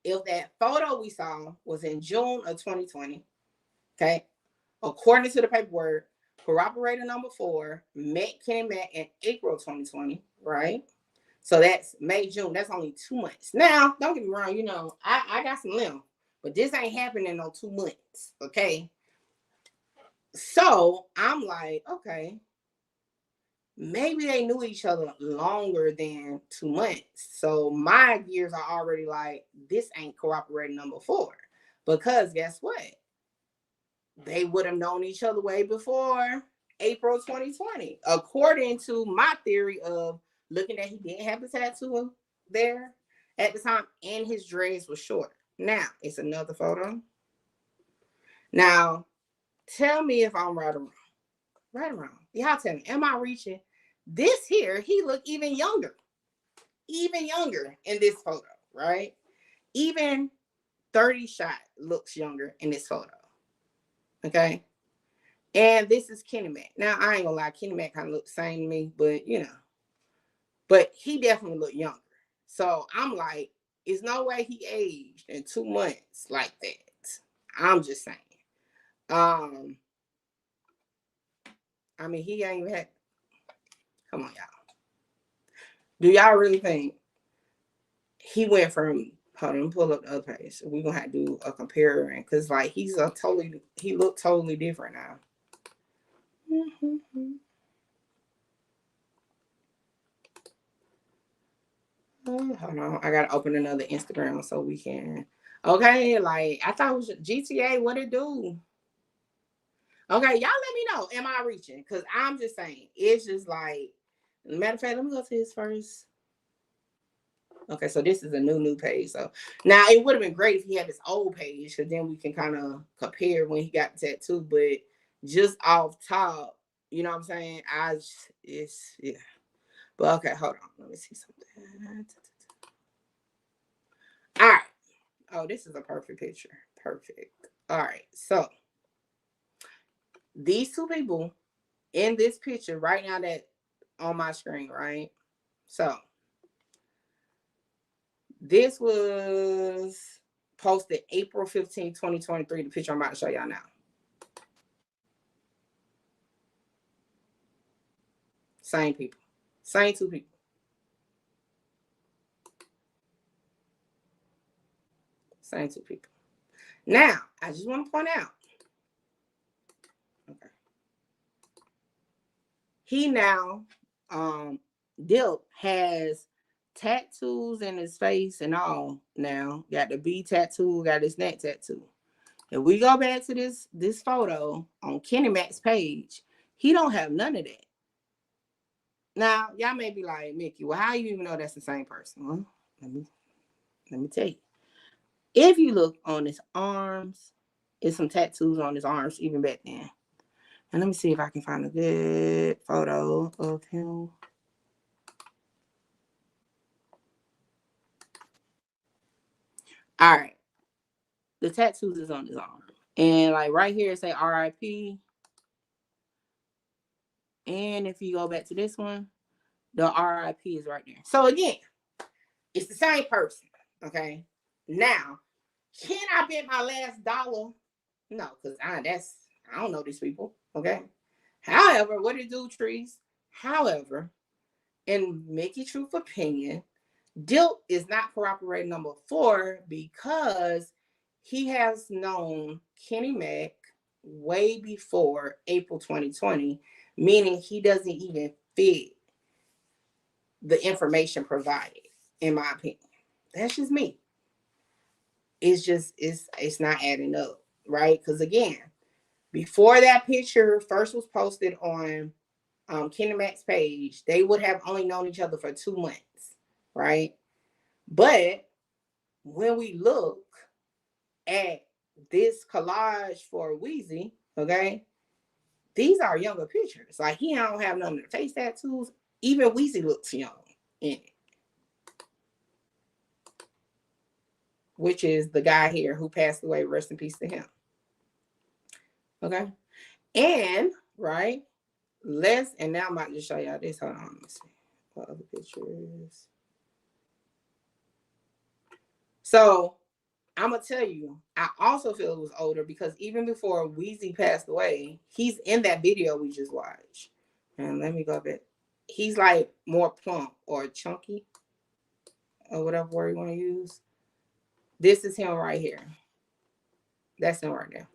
if that photo we saw was in June of 2020, okay, according to the paperwork, cooperator number 4 met Kenny Mac in April 2020, right? So that's May, June. That's only 2 months. Now, don't get me wrong, you know, I got some limb, but this ain't happening in no 2 months, okay? So I'm like, okay, maybe they knew each other longer than 2 months. So my gears are already like, this ain't cooperating number 4. Because guess what? They would have known each other way before April 2020. According to my theory of looking at he didn't have the tattoo there at the time and his dreads were short. Now, it's another photo. Now, tell me if I'm right or wrong. Right or wrong. Y'all tell me, am I reaching? This here, he looked even younger in this photo, right? Even 30 shot looks younger in this photo. Okay. And this is Kenny Mac. Now, I ain't gonna lie, Kenny Mac kind of looked the same to me, but you know, but he definitely looked younger. So I'm like, there's no way he aged in 2 months like that. I'm just saying. I mean, he ain't even had. Come on, y'all. Do y'all really think he went from? Hold on, pull up the other page. We're gonna have to do a comparison because, like, he looked totally different now. Hold on, I gotta open another Instagram so we can. Okay, like I thought it was GTA. What it do? Okay, y'all let me know. Am I reaching? Because I'm just saying, it's just like. Matter of fact, let me go to his first. Okay, so this is a new page. So now it would have been great if he had this old page, because then we can kind of compare when he got the tattoo. But just off top, you know what I'm saying? Yeah. But okay, hold on. Let me see something. All right. Oh, this is a perfect picture. Perfect. All right. So these two people in this picture right now that on my screen, right? So this was posted April 15, 2023. The picture I'm about to show y'all now. Same people. Same two people. Same two people. Now, I just want to point out. Okay. He now, Dilp has tattoos in his face and all now. Got the B tattoo, got his neck tattoo. If we go back to this photo on Kenny Mac's page, he don't have none of that. Now, y'all may be like, Mickey, well, how you even know that's the same person? Well, let me tell you. If you look on his arms, there's some tattoos on his arms even back then. And let me see if I can find a good photo of him. All right. The tattoos is on his arm. And like right here, it say RIP. And if you go back to this one, the RIP is right there. So again, it's the same person. Okay. Now, can I bet my last dollar? No, because I don't know these people. Okay. However, what it do, Trees? However, in Mickey Truth opinion, Dilp is not cooperating number 4 because he has known Kenny Mac way before April 2020, meaning he doesn't even fit the information provided, in my opinion. That's just me. It's not adding up, right? Because again, before that picture first was posted on Kenny Mac's page, they would have only known each other for 2 months. right? But when we look at this collage for Weezy, okay, these are younger pictures. Like, he don't have none of the face tattoos. Even Weezy looks young in it. Which is the guy here who passed away. Rest in peace to him. Okay. And, right, and now I'm about to show y'all this. Hold on, let me see. What other pictures? So, I'm going to tell you, I also feel it was older because even before Weezy passed away, he's in that video we just watched. And let me go back. He's like more plump or chunky or whatever word you want to use. This is him right here. That's him right there.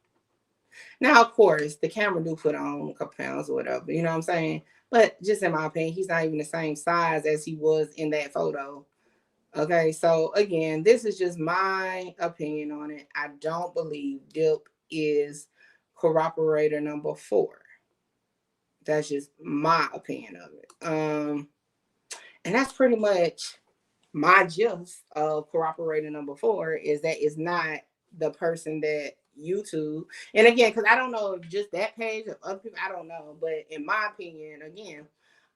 Now, of course, the camera do put on a couple pounds or whatever, you know what I'm saying? But just in my opinion, he's not even the same size as he was in that photo. Okay, so again, this is just my opinion on it. I don't believe Dip is cooperator number 4. That's just my opinion of it. And that's pretty much my gist of cooperator number 4 is that it's not the person that YouTube, and again, because I don't know if just that page or other people, I don't know, but in my opinion, again,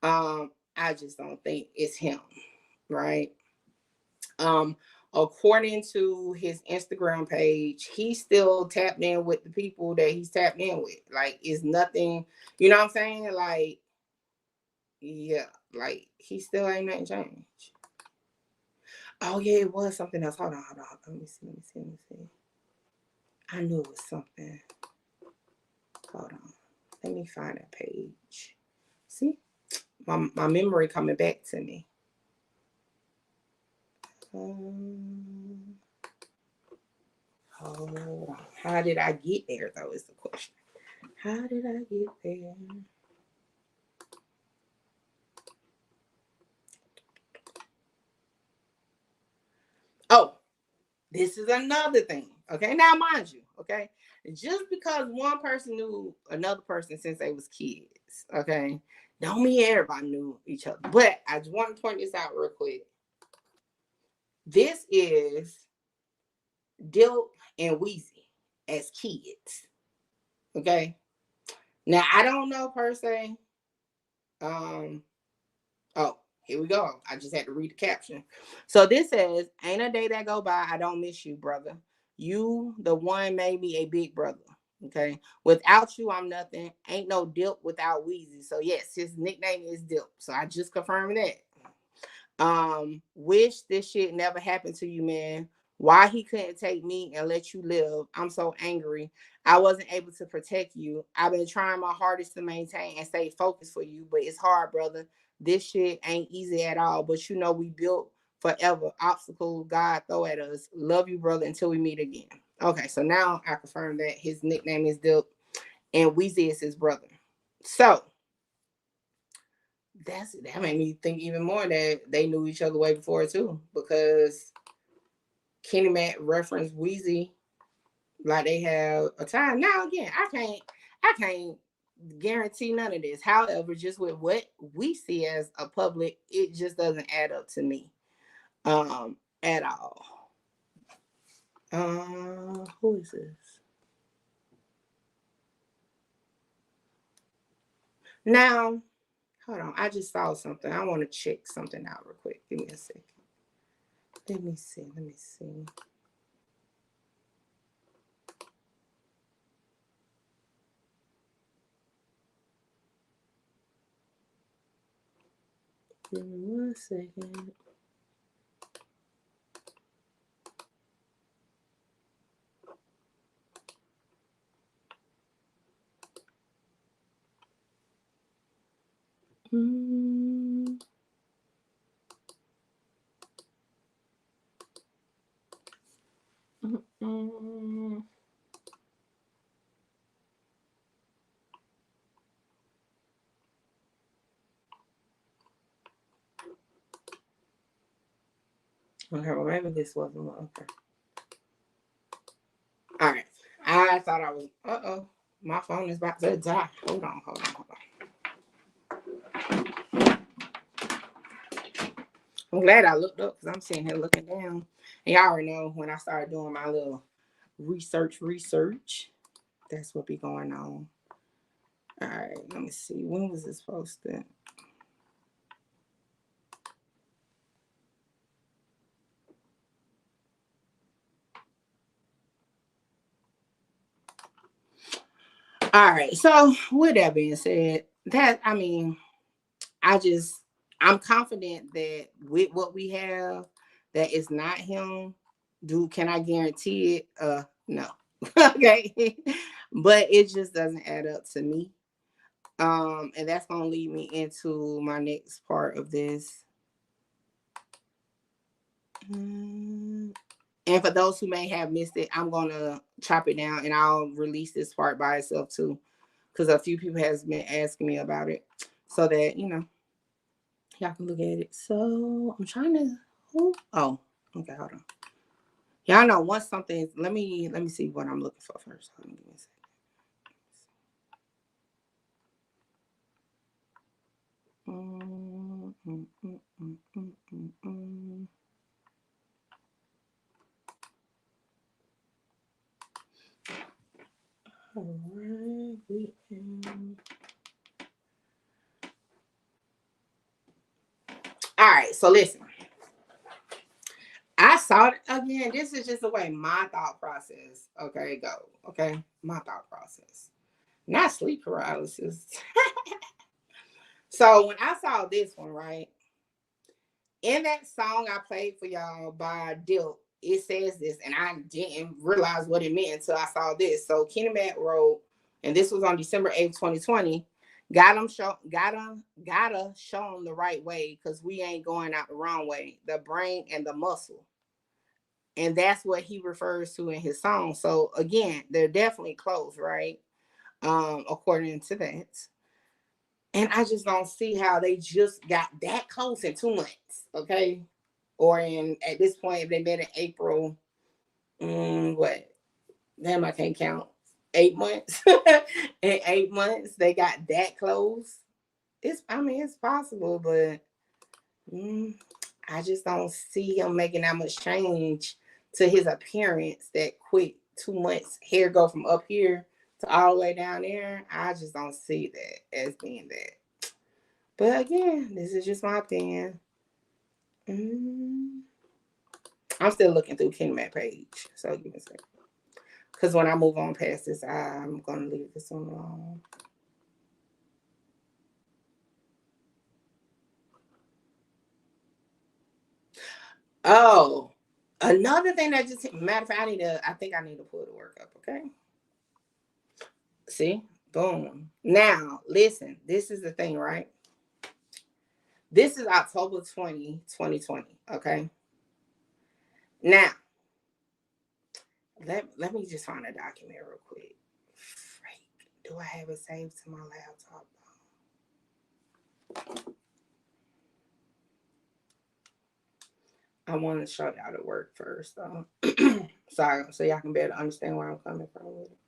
I just don't think it's him, right? According to his Instagram page, he's still tapped in with the people that he's tapped in with. Like, it's nothing, you know what I'm saying? Like, yeah, like, he still ain't nothing changed. Oh, yeah, it was something else. Hold on. Let me see. I knew it was something. Hold on. Let me find that page. See? My memory coming back to me. Hold on. How did I get there, though, is the question. How did I get there? Oh, this is another thing. Okay, now mind you, okay, just because one person knew another person since they was kids, okay, don't mean everybody knew each other. But I just want to point this out real quick. This is Dip and Weezy as kids. Okay. Now I don't know per se. Oh, here we go. I just had to read the caption. So this says, "Ain't a day that go by I don't miss you, brother. You, the one, made me a big brother. Okay. Without you, I'm nothing. Ain't no Dip without Weezy." So yes, his nickname is Dip. So I just confirmed that. Wish this shit never happened to you, man. Why he couldn't take me and let you live? I'm so angry. I wasn't able to protect you. I've been trying my hardest to maintain and stay focused for you, but it's hard, brother. This shit ain't easy at all, but you know we built forever. Obstacles God throw at us. Love you, brother, until we meet again. Okay, so now I confirm that his nickname is Dip and Weezy is his brother. So that made me think even more that they knew each other way before too, because Kenny Mac referenced Weezy like they have a time. Now again, I can't guarantee none of this. However, just with what we see as a public, it just doesn't add up to me at all. Who is this? Now, hold on. I just saw something. I want to check something out real quick. Give me a second. Let me see. Give me 1 second. Okay, well, maybe this wasn't one. Okay. All right. I thought I was. My phone is about to die. Hold on. I'm glad I looked up because I'm sitting here looking down. And y'all already know when I started doing my little research, that's what be going on. All right, let me see. When was this posted? All right, so with that being said, I'm confident that with what we have, that it's not him. Can I guarantee it? No. Okay. But it just doesn't add up to me. And that's gonna lead me into my next part of this. And for those who may have missed it, I'm gonna chop it down and I'll release this part by itself too, because a few people has been asking me about it, so that y'all can look at it. So I'm trying to. Oh, okay, hold on. Y'all know once something. Let me see what I'm looking for first. Hold on, give me a second. All right, so listen. I saw it again. This is just the way my thought process, go. Okay, my thought process, not sleep paralysis. So when I saw this one, right, in that song I played for y'all by Dilt, it says this, and I didn't realize what it meant until I saw this. So Kenny Matt wrote, and this was on December 8th, 2020. Gotta show them the right way, because we ain't going out the wrong way. The brain and the muscle. And that's what he refers to in his song. So again, they're definitely close, right? According to that. And I just don't see how they just got that close in 2 months, okay? Or at this point, if they met in April, what? Damn, I can't count. 8 months. In 8 months, they got that close. It's possible, but I just don't see him making that much change to his appearance that quick. 2 months, hair go from up here to all the way down there. I just don't see that as being that. But again, this is just my opinion. I'm still looking through Kenny Matt page, so give me a second. Because when I move on past this, I'm going to leave this one alone. Oh, another thing that just, matter of fact, I think I need to pull the work up, okay? See? Boom. Now, listen, this is the thing, right? This is October 20, 2020, okay? Now, let me just find a document real quick. Freak. Do I have it saved to my laptop? I want to show y'all the work first, though. Sorry, so y'all can better understand where I'm coming from with it.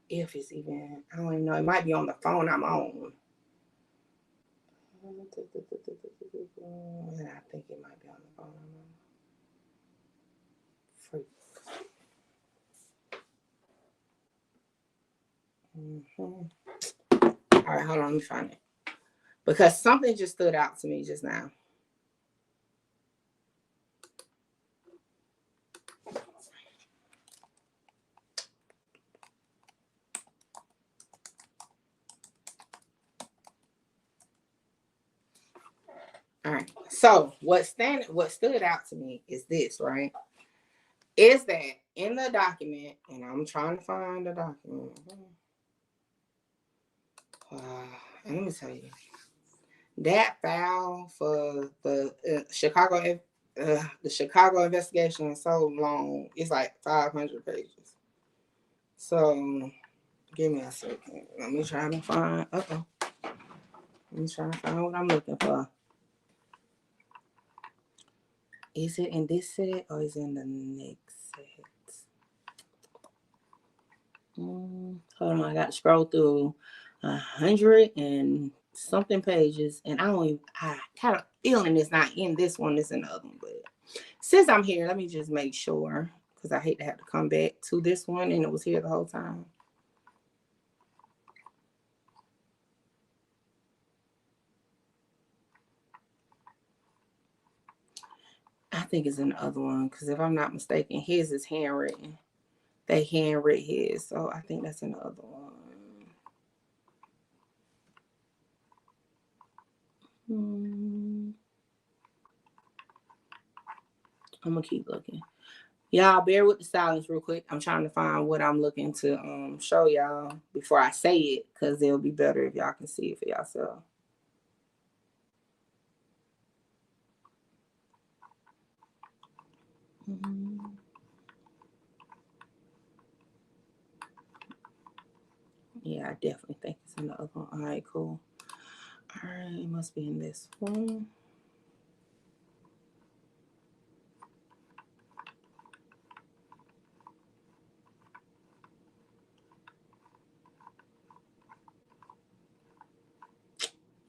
If it's even, I don't even know. It might be on the phone I'm on. I think it might be on the phone I'm on. Freak. All right, hold on, let me find it. Because something just stood out to me just now. All right. So what stood out to me is this, right? Is that in the document, and I'm trying to find the document. And let me tell you, that file for the Chicago investigation is so long. It's like 500 pages. So give me a second. Let me try to find. Let me try to find what I'm looking for. Is it in this set or is it in the next set? Hold on, I got to scroll through 100 and something pages, and I kind of feeling it's not in this one, it's in the other one. But since I'm here, let me just make sure, because I hate to have to come back to this one and it was here the whole time. I think it's in the other one, because if I'm not mistaken, his is handwritten. They handwritten his, so I think that's in the other one. I'm gonna keep looking. Y'all bear with the silence real quick. I'm trying to find what I'm looking to show y'all before I say it, because it'll be better if y'all can see it for yourself. Yeah, I definitely think it's in the other one. All right, cool. All right, it must be in this one.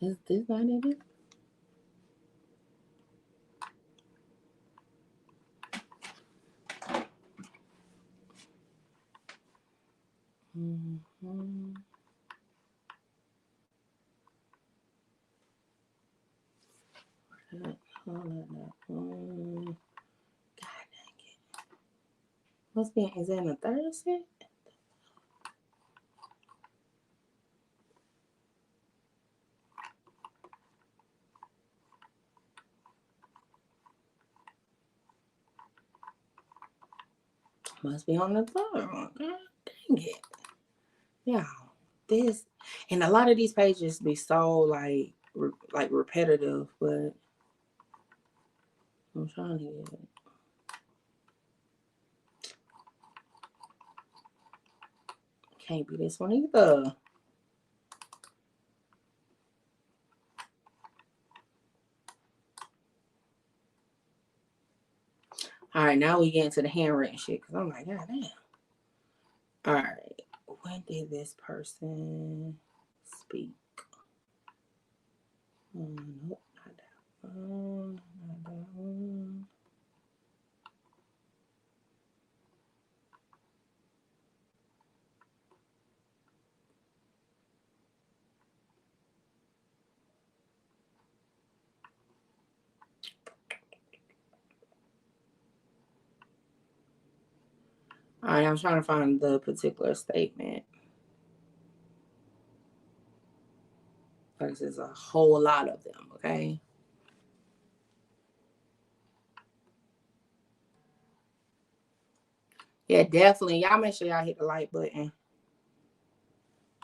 Is this not in it? God dang it. Must be, is that in the third set? Must be on the third one. God dang it. Yeah. This, and a lot of these pages be so like repetitive, but I'm trying to get it. Can't be this one either. All right, now we get into the handwritten shit, because I'm like, God damn. All right, when did this person speak? Nope, not that one. Not that one. All right, I'm trying to find the particular statement. Because there's a whole lot of them, okay? Yeah, definitely. Y'all make sure y'all hit the like button.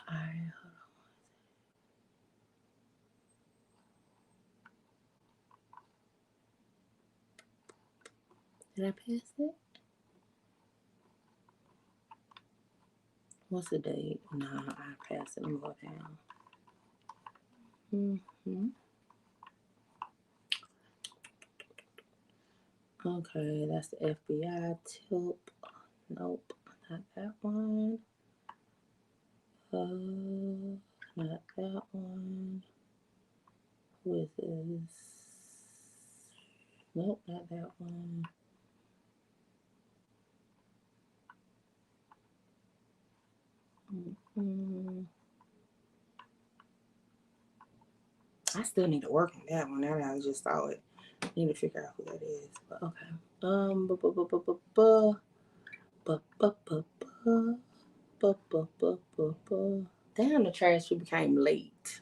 All right, hold on. Did I pass it? What's the date? Nah, I passed it. Let me go down. Okay, that's the FBI tip. Nope, not that one. Not that one. Who is this? Nope, not that one. I still need to work on that one. Now that I just saw it, I need to figure out who that is. But okay. Damn, the trash became late.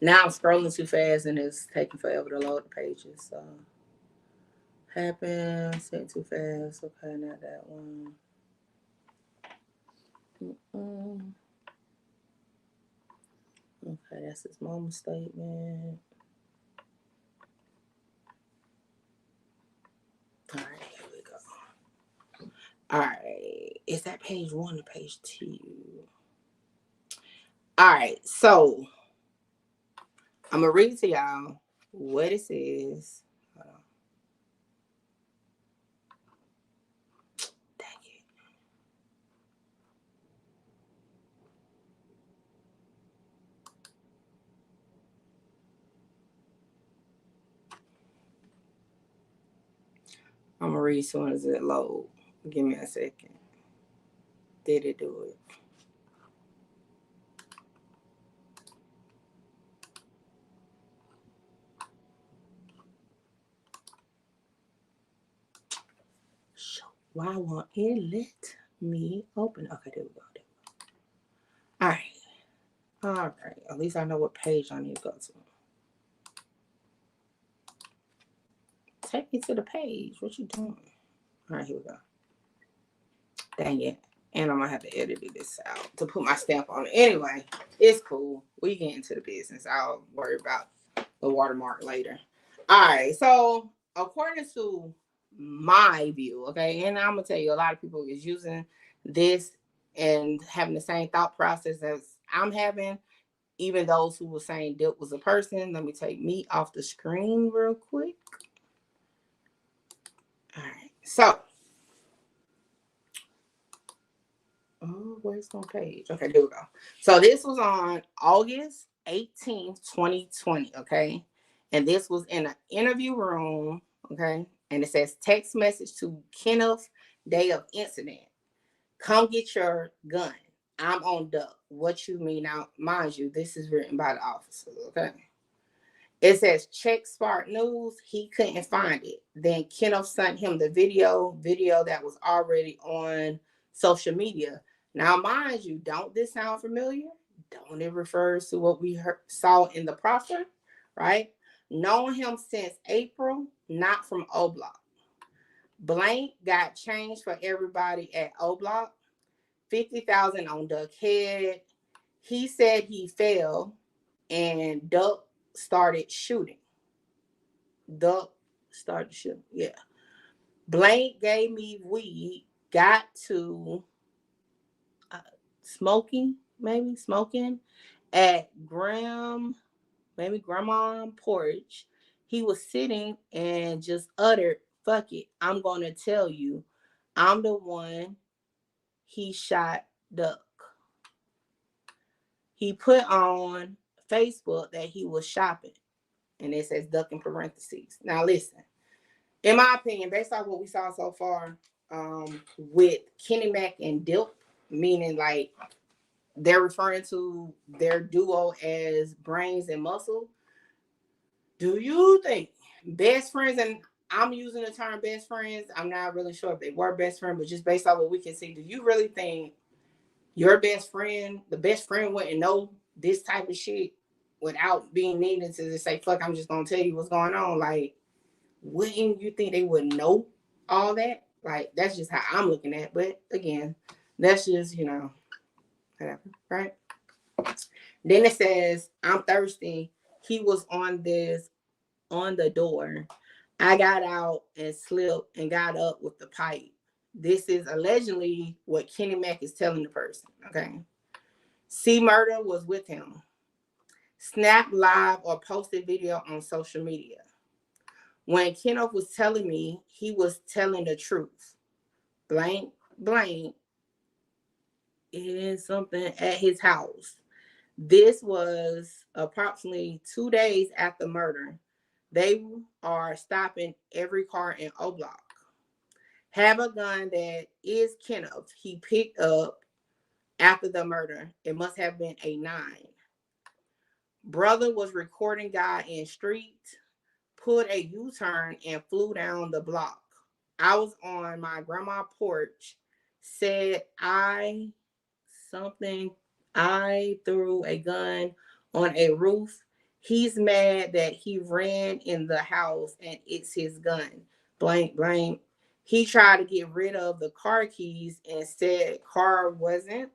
Now I'm scrolling too fast and it's taking forever to load the pages. So happened, sent too fast. Okay, not that one. Okay, that's his mama statement. All right, here we go. All right, is that page 1 or page 2? All right, so I'm gonna read to y'all what it says. Hold on. Dang it. I'm gonna read as soon as it load. Give me a second. Did it do it? Why won't it let me open? Okay, there we go. All right. All right. At least I know what page I need to go to. Take me to the page. What you doing? All right, here we go. Dang it. And I'm going to have to edit this out to put my stamp on it. Anyway, it's cool. We get into the business. I'll worry about the watermark later. All right. So, according to my view, okay, and I'm going to tell you, a lot of people is using this and having the same thought process as I'm having. Even those who were saying Dilt was a person. Let me take me off the screen real quick. All right. So, where's my page? Okay, there we go. So this was on August 18th, 2020, okay? And this was in an interview room, okay? And it says, text message to Kenneth, day of incident. Come get your gun. I'm on duck. What you mean? Now, mind you, this is written by the officers, okay? It says, check Spark News. He couldn't find it. Then Kenneth sent him the video that was already on social media. Now, mind you, don't this sound familiar? Don't it refers to what we saw in the proffer, right? Knowing him since April, not from OBlock. Blank got changed for everybody at OBlock. 50,000 on Duck Head. He said he fell and Duck started shooting. Yeah. Blank gave me weed. Got to smoking at grandma porch. He was sitting and just uttered, "Fuck it, I'm gonna tell you, I'm the one he shot Duck." He put on Facebook that he was shopping, and it says Duck in parentheses. Now listen, in my opinion, based on what we saw so far, with Kenny Mac and Dilt, meaning like they're referring to their duo as brains and muscle. Do you think best friends, and I'm using the term best friends, I'm not really sure if they were best friends, but just based on what we can see, do you really think your best friend, the best friend wouldn't know this type of shit without being needed to just say, fuck, I'm just going to tell you what's going on? Like, wouldn't you think they would know all that? Like, that's just how I'm looking at it. But again, that's just, whatever, right? Then it says, I'm thirsty. He was on the door. I got out and slipped and got up with the pipe. This is allegedly what Kenny Mac is telling the person, okay? C Murder was with him. Snap live or posted video on social media. When Kenneth was telling me, he was telling the truth. Blank is something at his house. This was approximately 2 days after murder. They are stopping every car in OBlock. Have a gun that is Kenneth. He picked up after the murder. It must have been a 9. Brother was recording guy in street, pulled a U-turn and flew down the block. I was on my grandma porch, said I threw a gun on a roof. He's mad that he ran in the house and it's his gun. Blank. He tried to get rid of the car keys and said car wasn't.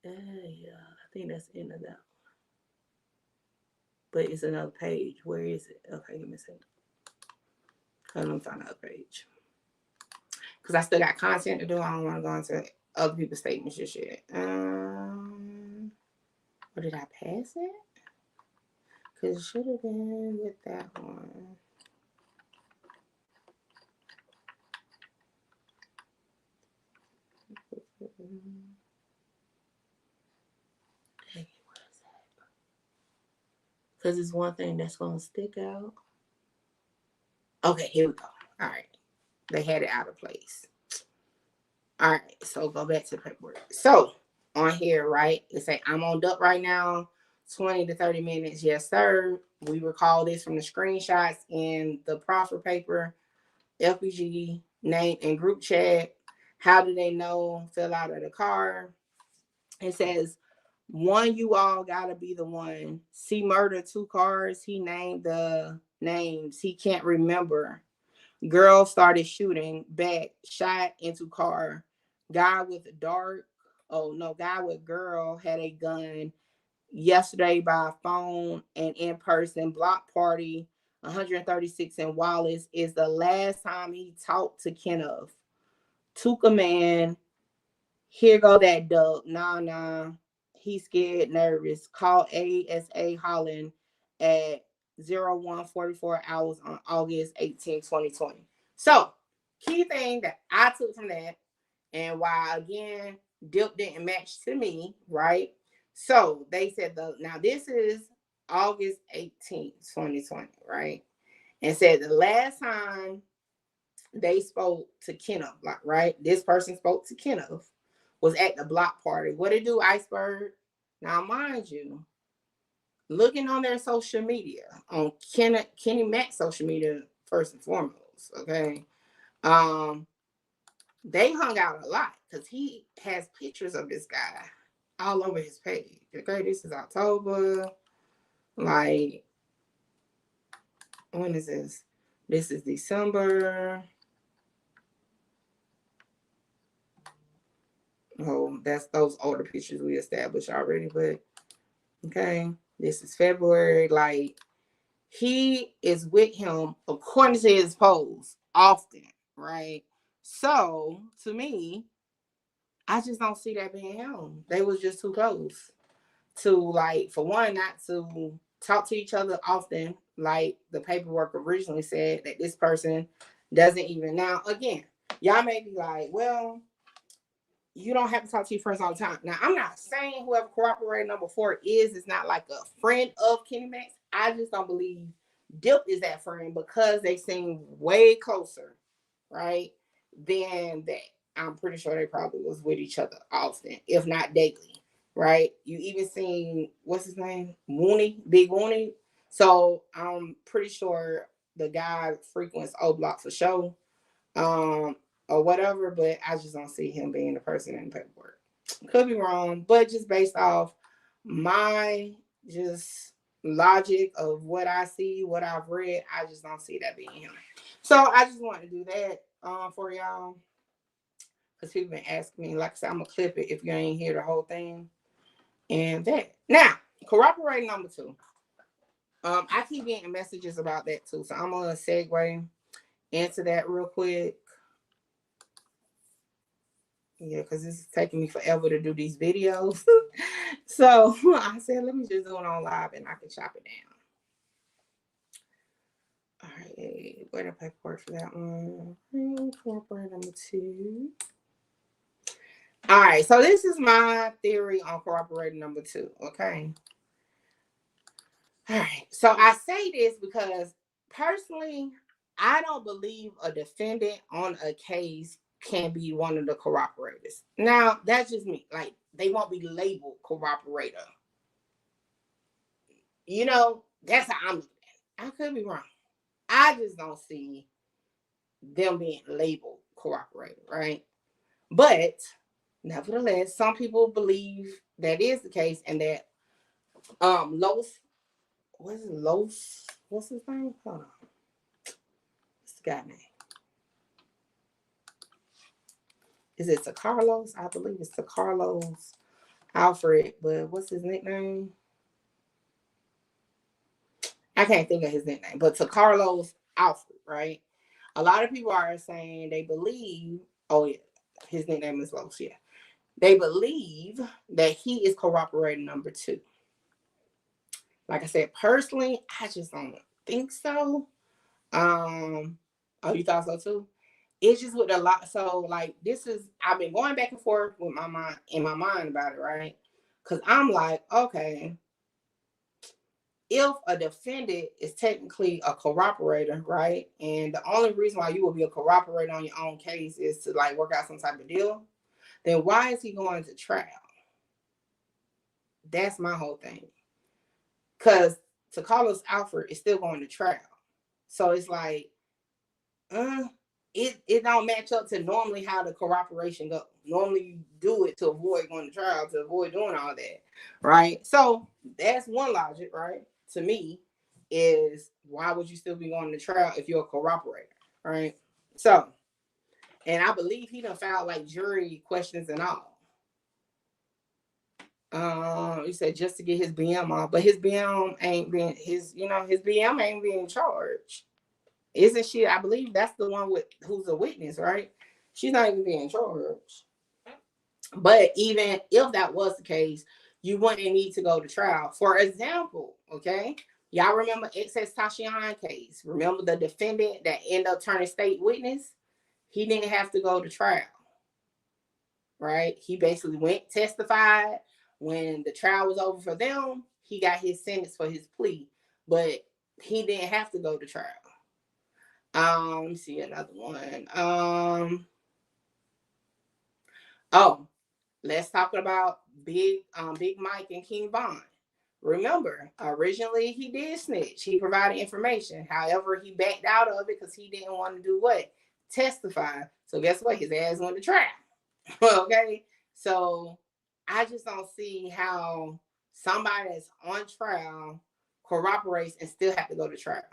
Yeah, I think that's the end of that. But it's another page. Where is it? Okay, give me a second. Let me find another page. Because I still got content to do. I don't want to go into other people's statements and shit. Or did I pass it? Because it should have been with that one. Because it's one thing that's going to stick out. Okay, here we go. All right. They had it out of place. All right, so go back to the paperwork. So on here, right, it say I'm on duck right now, 20 to 30 minutes. Yes, sir. We recall this from the screenshots in the proffer paper, LPG, name, and group chat. How do they know? Fill out of the car. It says, one, you all gotta be the one. See murder, 2 cars. He named the names. He can't remember. Girl started shooting back, shot into car. Guy with guy with girl had a gun yesterday by phone and in person. Block party 136 in Wallace is the last time he talked to Kenneth. Took a man. Here go that dog. Nah. He's scared, nervous. Call ASA Holland at 0144 hours on August 18, 2020. So, key thing that I took from that, and why again, Dip didn't match to me, right? So they said now this is August 18th, 2020, right? And said the last time they spoke to Kenneth, like, right? This person spoke to Kenneth was at the block party. What it do, Iceberg? Now, mind you, looking on their social media, on Kenny Mack's social media, first and foremost, okay? They hung out a lot because he has pictures of this guy all over his page. Okay, this is October. Like, when is this? This is December. Oh, that's those older pictures we established already, but okay. This is February. Like, he is with him, according to his post, often, right? So, to me, I just don't see that being him. They was just too close to, like, for one, not to talk to each other often, like the paperwork originally said that this person doesn't even. Now, again, y'all may be like, well, you don't have to talk to your friends all the time. Now, I'm not saying whoever cooperator number 4 is not like a friend of Kenny Max. I just don't believe Dip is that friend because they seem way closer, right, than that. I'm pretty sure they probably was with each other often, if not daily, right? You even seen, what's his name? Mooney, Big Mooney. So I'm pretty sure the guy frequents OBlock for sure. Or whatever, but I just don't see him being the person in the paperwork. Could be wrong, but just based off my just logic of what I see, what I've read, I just don't see that being him. So I just want to do that for y'all because people been asking me. Like I said, I'm gonna clip it if you ain't hear the whole thing. And that now, cooperating number 2. I keep getting messages about that too, so I'm gonna segue into that real quick. Yeah, because it's taking me forever to do these videos. So I said, let me just do it on live and I can chop it down. All right, where the paperwork for that one? Cooperator number 2. All right, so this is my theory on cooperator number 2, okay? All right, so I say this because personally, I don't believe a defendant on a case can be one of the cooperators. Now, that's just me. Like, they won't be labeled cooperator. You know, that's how I'm looking at it. I could be wrong. I just don't see them being labeled cooperator, right? But nevertheless, some people believe that is the case and that Los, what's his name? Hold on. What's the guy name? Is it Carlos? I believe it's Carlos Alfred, but what's his nickname? I can't think of his nickname, but Carlos Alfred, right? A lot of people are saying they believe, oh yeah, his nickname is Los, yeah. They believe that he is cooperating number 2. Like I said, personally, I just don't think so. Oh, you thought so too? It's just with a lot. So like this is, I've been going back and forth with my mind about it, right? Because I'm like, okay, if a defendant is technically a cooperator, right? And the only reason why you will be a cooperator on your own case is to like work out some type of deal, then why is he going to trial? That's my whole thing. Because to Carlos Alford is still going to trial. So it's like, it don't match up to normally how the cooperation goes. Normally you do it to avoid going to trial, to avoid doing all that, right? So that's one logic, right? To me, is why would you still be going to trial if you're a cooperator, right? So, and I believe he done filed like jury questions and all. He said just to get his BM off, but his BM ain't being his BM ain't being charged. Isn't she? I believe that's the one with who's a witness, right? She's not even being charged. But even if that was the case, you wouldn't need to go to trial. For example, okay, y'all remember Excess Tashian case? Remember the defendant that ended up turning state witness? He didn't have to go to trial, right? He basically went, testified. When the trial was over for them, he got his sentence for his plea, but he didn't have to go to trial. Let me see another one. Let's talk about Big Mike and King Von. Remember, originally he did snitch. He provided information. However, he backed out of it because he didn't want to do what? Testify. So guess what? His ass went to trial. Okay? So I just don't see how somebody that's on trial cooperates and still have to go to trial.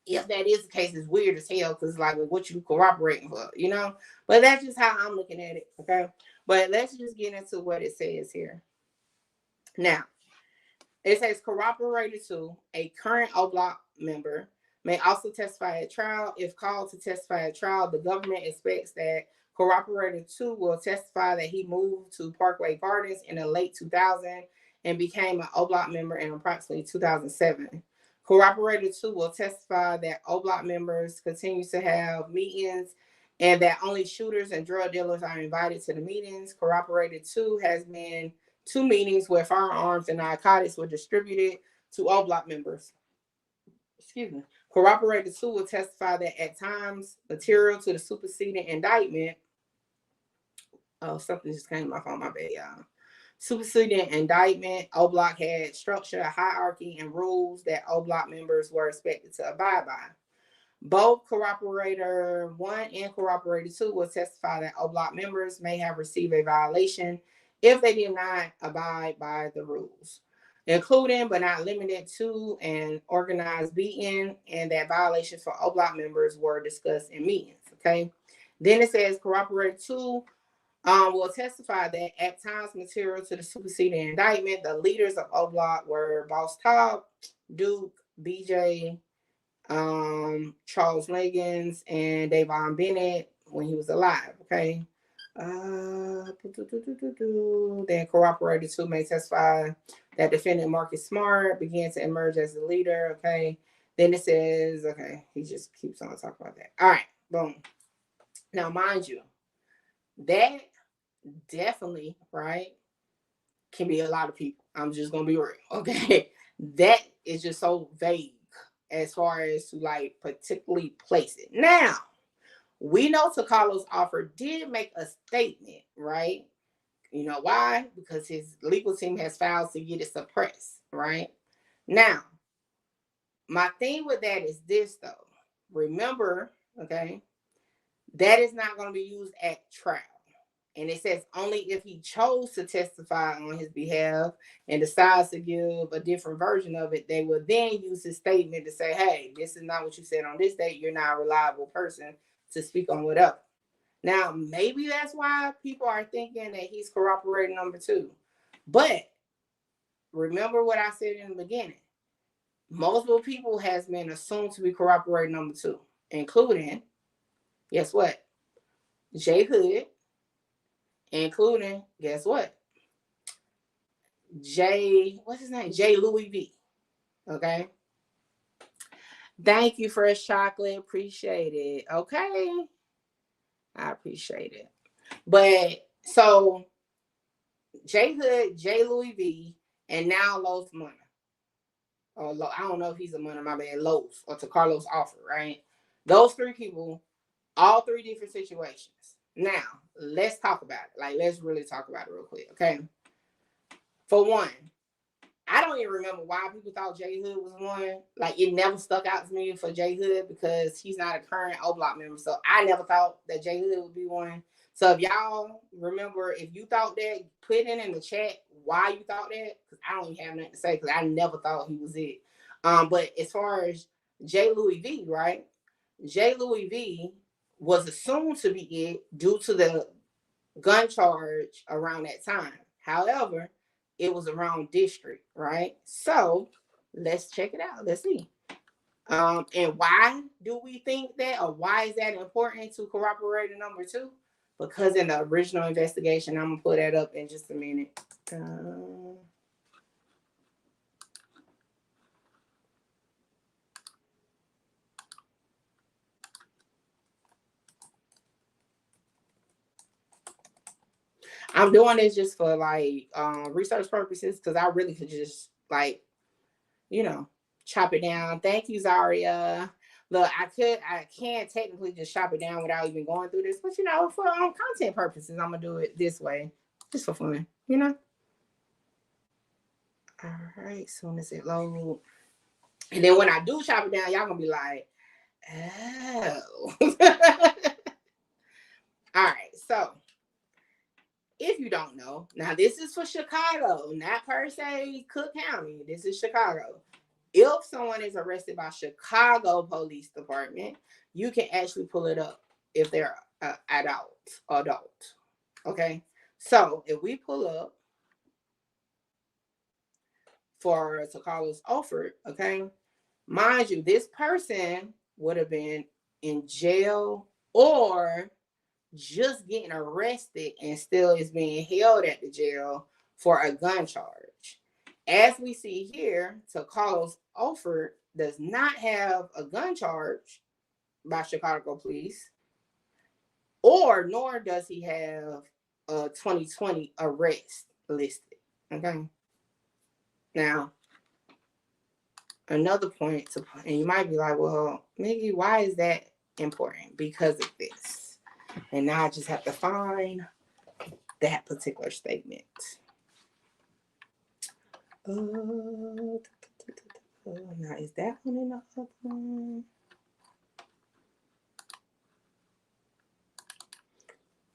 If that is the case, it's weird as hell because like what you cooperating for, you know? But that's just how I'm looking at it, okay? But let's just get into what it says here. Now, it says cooperator 2, a current OBlock member, may also testify at trial. If called to testify at trial, the government expects that cooperator 2 will testify that he moved to Parkway Gardens in the late 2000s and became an OBlock member in approximately 2007. Cooperator 2 will testify that OBlock members continue to have meetings and that only shooters and drug dealers are invited to the meetings. Cooperator 2 has been 2 meetings where firearms and narcotics were distributed to OBlock members. Excuse me. Cooperator 2 will testify that at times material to the superseding indictment. Oh, something just came off on my bed, y'all. Superseding indictment, OBlock had structure, hierarchy, and rules that OBlock members were expected to abide by. Both Cooperator 1 and Cooperator 2 will testify that OBlock members may have received a violation if they did not abide by the rules, including but not limited to an organized beating, and that violations for OBlock members were discussed in meetings, okay? Then it says Cooperator 2 will testify that at times material to the superseding indictment, the leaders of OBlock were Boss Top, Duke, BJ, Charles Leggins, and Davon Bennett when he was alive, okay? Then Cooperator 2 may testify that defendant Marcus Smart began to emerge as the leader, okay? Then it says, okay, he just keeps on talking about that. All right, boom. Now, mind you, that definitely, right, can be a lot of people. I'm just gonna be real, okay? That is just so vague as far as to like particularly place it. Now, we know Carlos Alford did make a statement, right? You know why? Because his legal team has filed to get it suppressed, right? Now, my thing with that is this though. Remember, okay, that is not going to be used at trial. And it says only if he chose to testify on his behalf and decides to give a different version of it, they will then use his statement to say, hey, this is not what you said on this date. You're not a reliable person to speak on whatever. Now, maybe that's why people are thinking that he's cooperating number 2. But remember what I said in the beginning. Multiple people has been assumed to be cooperating number 2, including, guess what? Jay Hood, including, guess what? What's his name? Jay Louis V. Okay. Thank you, Fresh Chocolate. Appreciate it. Okay. I appreciate it. But so Jay Hood, Jay Louis V, and now Los Money. or I don't know if he's among them, my bad, Los, or to Carlos Offer, right? Those three people, all three different situations. Now, let's talk about it. Like, let's really talk about it real quick, okay? For one, I don't even remember why people thought J Hood was one. Like, it never stuck out to me for J Hood because he's not a current OBlock member. So I never thought that J Hood would be one. So if y'all remember, if you thought that, put it in the chat why you thought that, because I don't even have nothing to say because I never thought he was it. But as far as J. Louis V, right? J. Louis V was assumed to be it due to the gun charge around that time. However, it was around district, right? So let's check it out. Let's see. And why do we think that, or why is that important to corroborator number 2? Because in the original investigation, I'm gonna put that up in just a minute. I'm doing this just for like research purposes because I really could just like, chop it down. Thank you, Zaria. Look, I can't technically just chop it down without even going through this, but for content purposes, I'm gonna do it this way, just for fun, All right, soon as it loads, and then when I do chop it down, y'all gonna be like, oh. All right, so if you don't know, now this is for Chicago, not per se Cook County. This is Chicago. If someone is arrested by Chicago Police Department, you can actually pull it up if they're adult. Okay? So if we pull up for Carlos Offer, okay, mind you, this person would have been in jail or just getting arrested and still is being held at the jail for a gun charge. As we see here, Carlos Offer does not have a gun charge by Chicago police, nor does he have a 2020 arrest listed. Okay. Now, another point and you might be like, well, Miggy, why is that important? Because of this. And now I just have to find that particular statement. Now, is that one in the other one?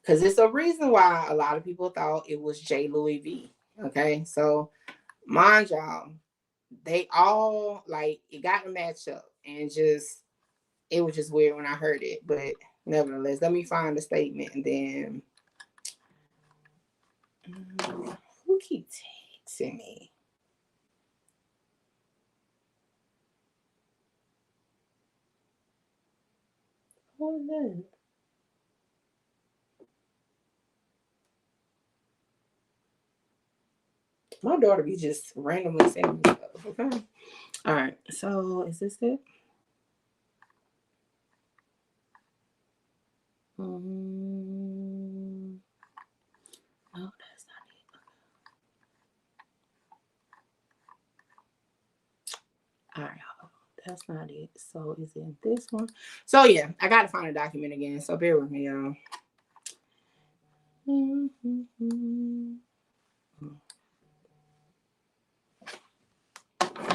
Because it's a reason why a lot of people thought it was J. Louis V. Okay, so mind y'all, they all it got to match up, and it was just weird when I heard it. But nevertheless, let me find the statement, and then who keeps texting me? Hold on. My daughter be just randomly sending me stuff. Okay. All right. So is this it? No, that's not it. All right. That's not it. So is it this one? So yeah, I gotta find a document again. So bear with me, y'all.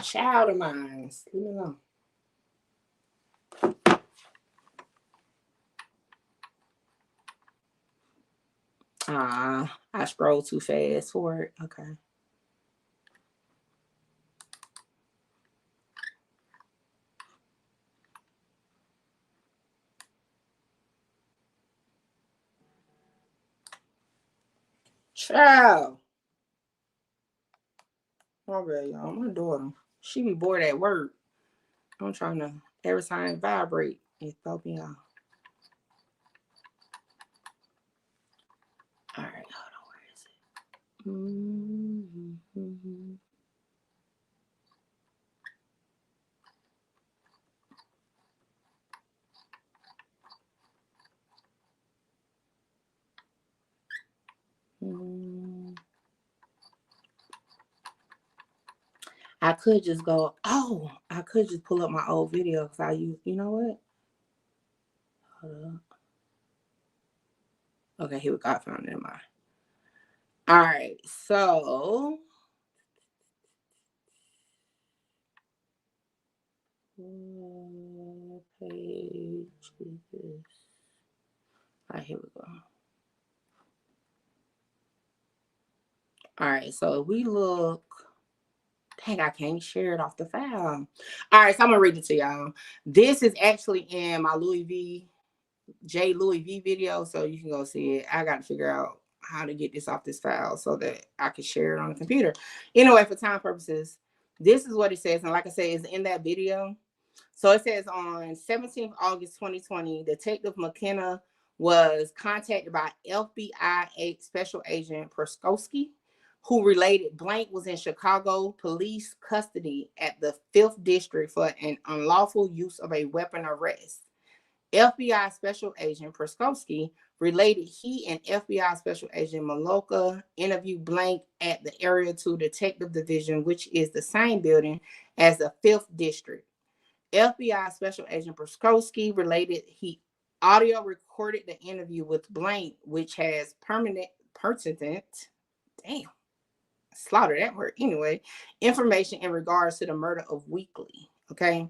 Child of mine. Leave me alone. I scrolled too fast for it. Okay. Child. My bad, y'all. My daughter, she be bored at work. I'm trying to, every time it vibrate, it throw me off. All right, hold on. Where is it? I could just go, oh, I could just pull up my old video because I use, you know what? Hold up. Okay, here we go. I found it in my. All right, so. What page is this? All right, here we go. All right, so if we look. Dang, I can't share it off the file. All right, so I'm gonna read it to y'all. This is actually in my Louis V video, so you can go see it. I got to figure out how to get this off this file so that I can share it on the computer. Anyway, for time purposes, this is what it says, and like I said, it's in that video. So it says on 17th August 2020, Detective McKenna was contacted by FBI Special Agent Perskowski, who related blank was in Chicago police custody at the 5th District for an unlawful use of a weapon arrest. FBI Special Agent Perskowski related he and FBI Special Agent Maloka interviewed blank at the Area 2 Detective Division, which is the same building as the 5th District. FBI Special Agent Perskowski related he audio recorded the interview with blank, which has pertinent, slaughter that word anyway, information in regards to the murder of Weekly. Okay.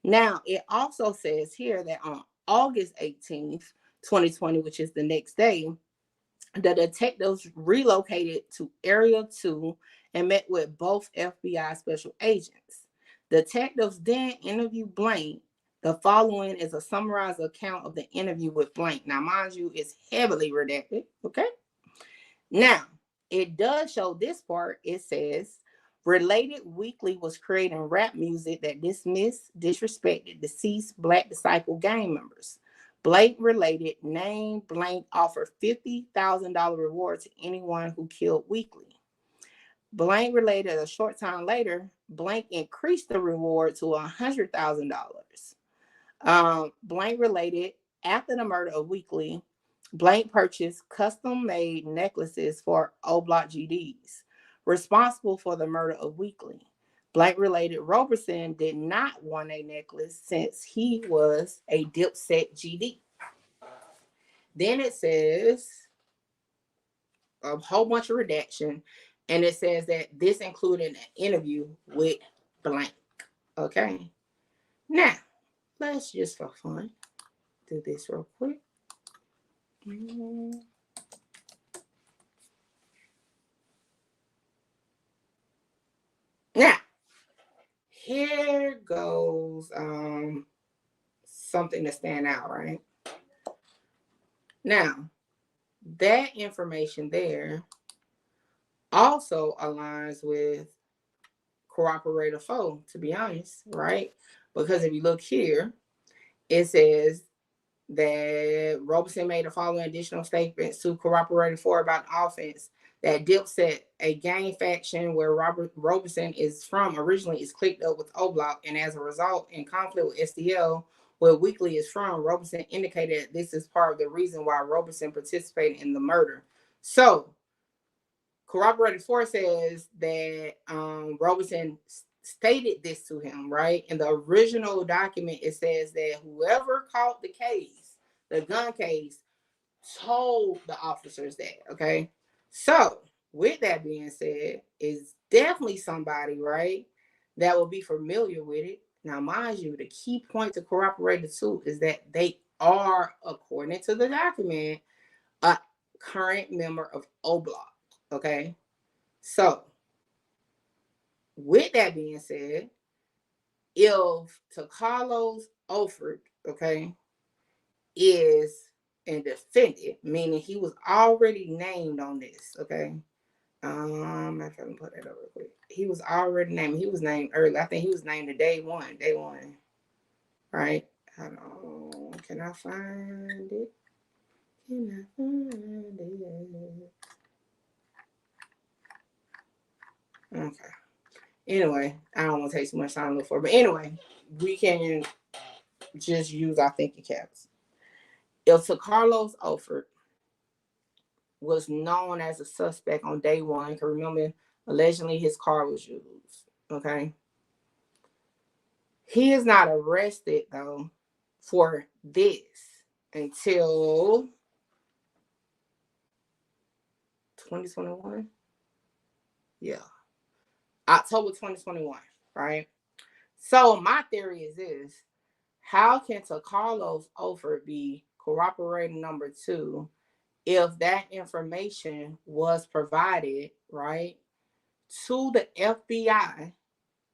Now, it also says here that on August 18th, 2020, which is the next day, the detectives relocated to Area 2 and met with both FBI special agents. Detectives then interviewed blank. The following is a summarized account of the interview with blank. Now, mind you, it's heavily redacted. Okay. Now, it does show this part. It says, related Weekly was creating rap music that disrespected deceased Black Disciple gang members. Blake related name blank offered $50,000 reward to anyone who killed Weekly. Blank related a short time later, blank increased the reward to $100,000. Blank related after the murder of Weekly, blank purchased custom-made necklaces for OBlock GDs, responsible for the murder of Weekly. Blank related Roberson did not want a necklace since he was a Dipset GD. Then it says a whole bunch of redaction, and it says that this included an interview with blank. Okay. Now, let's just for fun do this real quick. Now, here goes something to stand out, right? Now, that information there also aligns with Cooperator 4, to be honest, right? Because if you look here, it says that Roberson made the following additional statements to Cooperator 4 about the offense. That Dipset, a gang faction where Roberson is from, originally is clicked up with OBlock, and as a result, in conflict with STL, where Weekly is from, Roberson indicated that this is part of the reason why Roberson participated in the murder. So, Corroborated 4 says that Roberson stated this to him, right? In the original document, it says that whoever caught the case, the gun case, told the officers that, okay? So, with that being said, it's definitely somebody, right, that will be familiar with it. Now, mind you, the key point to Corroborated 2 is that they are, according to the document, a current member of OBlock, okay? So, with that being said, if Carlos Olford, okay, is a defendant, meaning he was already named on this, okay? I can put that up real quick. He was already named. He was named early. I think he was named the day one. Right? Hold on. Can I find it? Okay. Anyway, I don't want to take too much time to look for it. But anyway, we can just use our thinking caps. If Carlos Olford was known as a suspect on day one, because remember, allegedly his car was used. Okay. He is not arrested, though, for this until 2021. Yeah. October 2021, right? So my theory is this. How can Carlos Ofer be corroborating number 2 if that information was provided, right, to the FBI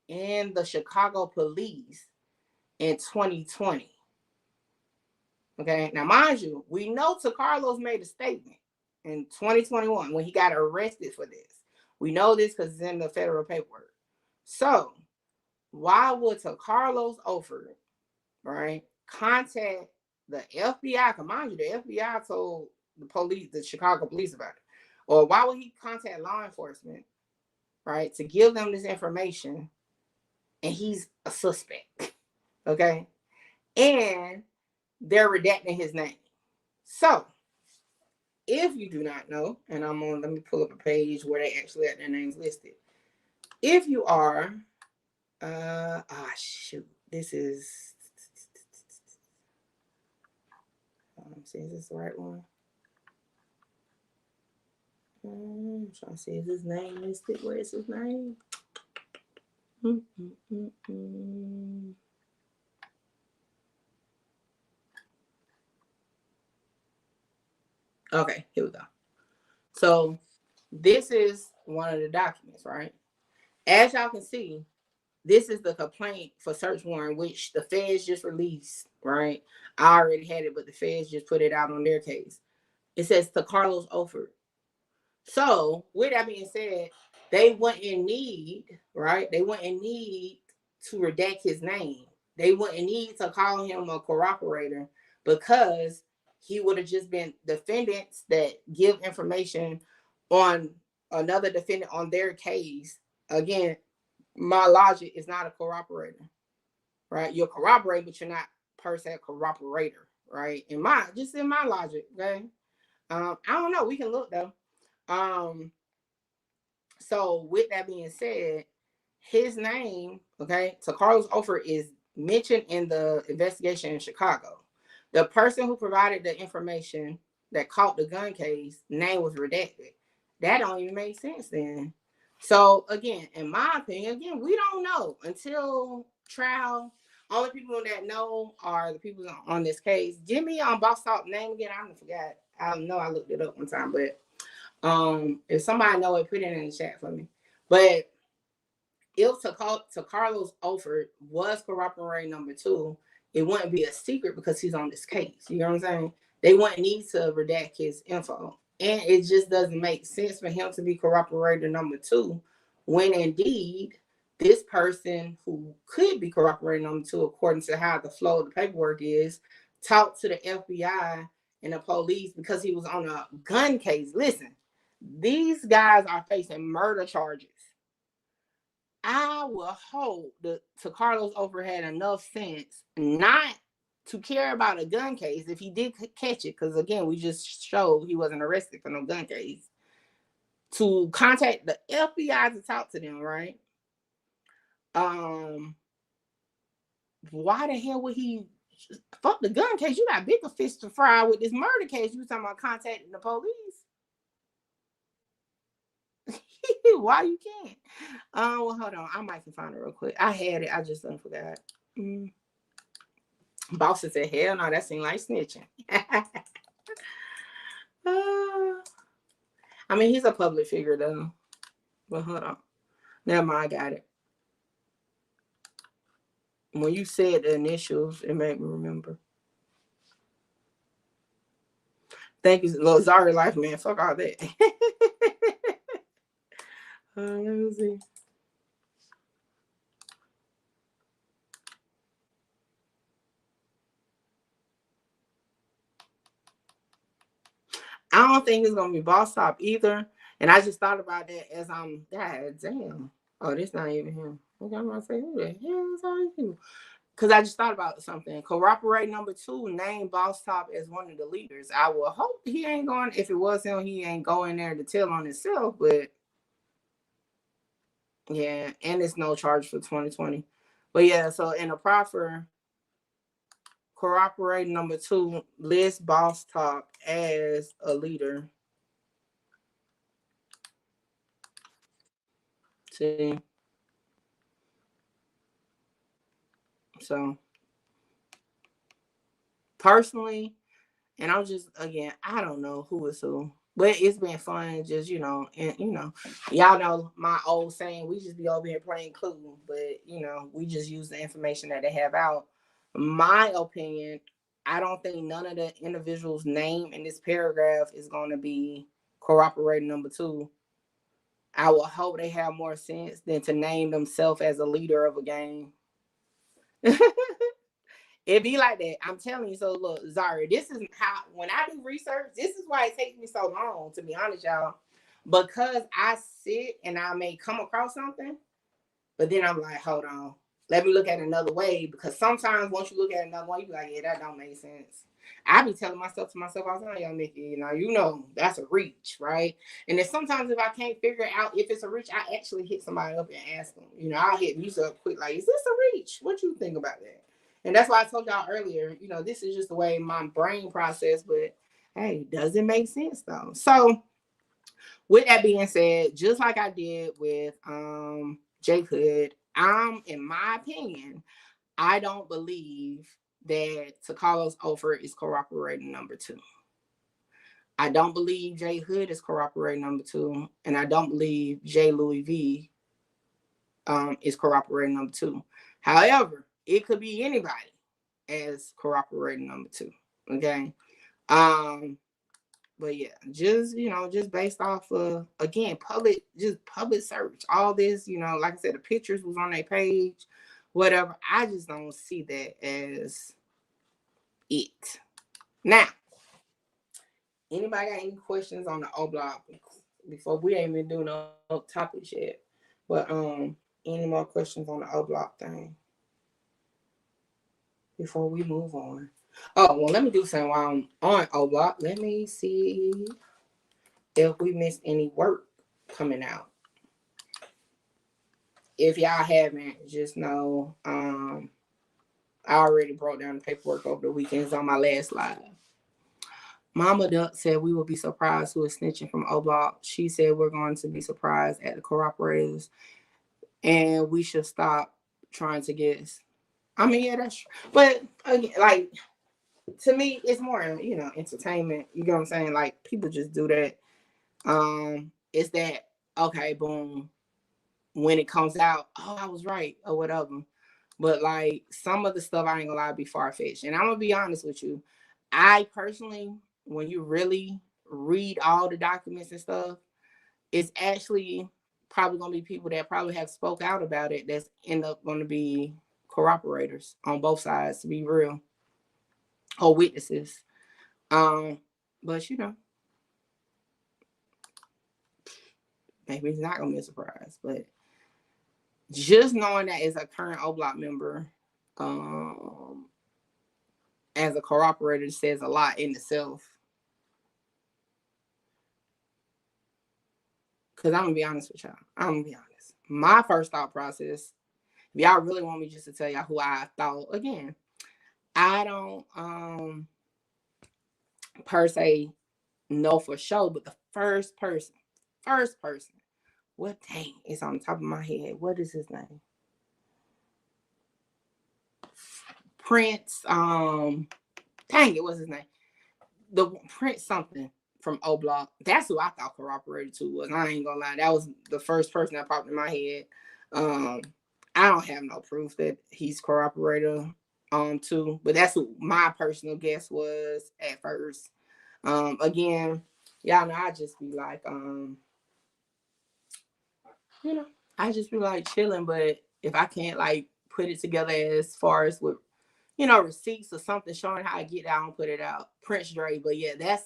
and the Chicago police in 2020? Okay, now mind you, we know Carlos made a statement in 2021 when he got arrested for this. We know this because it's in the federal paperwork. So why would Carlos Ofer, right, contact the FBI? Because mind you, the FBI told the police, the Chicago police about it. Or why would he contact law enforcement, right, to give them this information? And he's a suspect, okay? And they're redacting his name. So, if you do not know, and let me pull up a page where they actually have their names listed. If you are, shoot, this is, see, is this the right one? I'm trying to see, is his name listed? Where is his name? Okay, here we go. So this is one of the documents, right? As y'all can see, this is the complaint for search warrant, which the feds just released, right? I already had it, but the feds just put it out on their case. It says to Carlos Ofer. So with that being said, they wouldn't need, right? They wouldn't need to redact his name. They wouldn't need to call him a cooperator because he would have just been defendants that give information on another defendant on their case. Again, my logic is not a cooperator, right? You're corroborating, but you're not per se a cooperator, right? In my logic, okay? I don't know. We can look though. So with that being said, his name, okay, so Carlos Ofer is mentioned in the investigation in Chicago. The person who provided the information that caught the gun case, name was redacted. That don't even make sense then. So again, in my opinion, we don't know until trial. Only people that know are the people on this case. Give me on Boss Talk name again. I forgot. I know I looked it up one time, but if somebody know it, put it in the chat for me. But if Carlos Ofer was corroborating number 2, it wouldn't be a secret because he's on this case. You know what I'm saying? They wouldn't need to redact his info. And it just doesn't make sense for him to be corroborator number 2 when indeed this person who could be corroborating number 2, according to how the flow of the paperwork is, talked to the FBI and the police because he was on a gun case. Listen, these guys are facing murder charges. I will hope that Carlos Ofer had enough sense not to care about a gun case if he did catch it, because again, we just showed he wasn't arrested for no gun case, to contact the FBI to talk to them, right? Why the hell would he fuck the gun case? You got bigger fish to fry with this murder case. You talking about contacting the police? Why you can't? Well, hold on. I might can find it real quick. I had it. I just forgot. Boss said, hell no, that seemed like snitching. I mean, he's a public figure, though. But hold on. Never mind, I got it. When you said the initials, it made me remember. Thank you, Lazari Life, man. Fuck all that. Let me see. I don't think it's gonna be Boss Top either. And I just thought about that as I'm, God damn. Oh, this not even him. Okay, I'm gonna say, who the hell is all these people? Because I just thought about something. Corroborate number 2, name Boss Top as one of the leaders. I will hope he ain't going, if it was him, he ain't going there to tell on himself, but Yeah, and it's no charge for 2020. But yeah, so in the proffer, cooperator number 2 lists Boss Talk as a leader. See, so personally, and I'm just, again, I don't know who is who, but it's been fun. Just, and y'all know my old saying, we just be over here playing Clue, but we just use the information that they have out. My opinion, I don't think none of the individuals' name in this paragraph is going to be cooperating number 2. I will hope they have more sense than to name themselves as a leader of a game. It be like that. I'm telling you. So look, Zari, this is how, when I do research, this is why it takes me so long, to be honest, y'all. Because I sit and I may come across something, but then I'm like, hold on, let me look at another way. Because sometimes once you look at another one, you be like, yeah, that don't make sense. I be telling myself all the time, yo, Nikki, that's a reach, right? And then sometimes if I can't figure out if it's a reach, I actually hit somebody up and ask them. I'll hit you up quick, like, is this a reach? What you think about that? And that's why I told y'all earlier, this is just the way my brain process, but hey, does it make sense though? So with that being said, just like I did with J Hood, in my opinion, I don't believe that Takalo's offer is cooperating number 2. I don't believe J Hood is cooperating number 2, and I don't believe J Louis V is cooperating number 2. However, it could be anybody as cooperating number 2. Okay. But yeah, just based off of, again, public search. All this, like I said, the pictures was on their page, whatever. I just don't see that as it. Now, anybody got any questions on the OBlock before? We ain't been doing no topics yet. But any more questions on the OBlock thing before we move on? Oh, well, let me do something while I'm on OBlock. Let me see if we missed any work coming out. If y'all haven't, just know I already broke down the paperwork over the weekends on my last live. Mama Duck said we will be surprised who is snitching from OBlock. She said we're going to be surprised at the cooperators, and we should stop trying to guess. I mean, yeah, that's true. But again, like, to me, it's more, entertainment. You get what I'm saying? Like, people just do that. It's that, okay, boom. When it comes out, oh, I was right, or whatever. But like, some of the stuff, I ain't gonna lie, be far-fetched. And I'm gonna be honest with you. I personally, when you really read all the documents and stuff, it's actually probably gonna be people that probably have spoke out about it that's end up gonna be cooperators on both sides, to be real, or witnesses. But maybe it's not gonna be a surprise. But just knowing that as a current OBlock member, as a cooperator, says a lot in itself. Because I'm gonna be honest with y'all. My first thought process, if y'all really want me just to tell y'all who I thought, again, I don't per se know for sure, but the first person, what, dang, it's on the top of my head. What is his name? Prince, dang it, what's his name? The Prince something from OBlock. That's who I thought cooperated to was. I ain't gonna lie. That was the first person that popped in my head. I don't have no proof that he's cooperator too, but that's what my personal guess was at first. Again, y'all know I just be like, I just be like chilling, but if I can't like put it together as far as with receipts or something showing how I get out and put it out, Prince Dre. But yeah, that's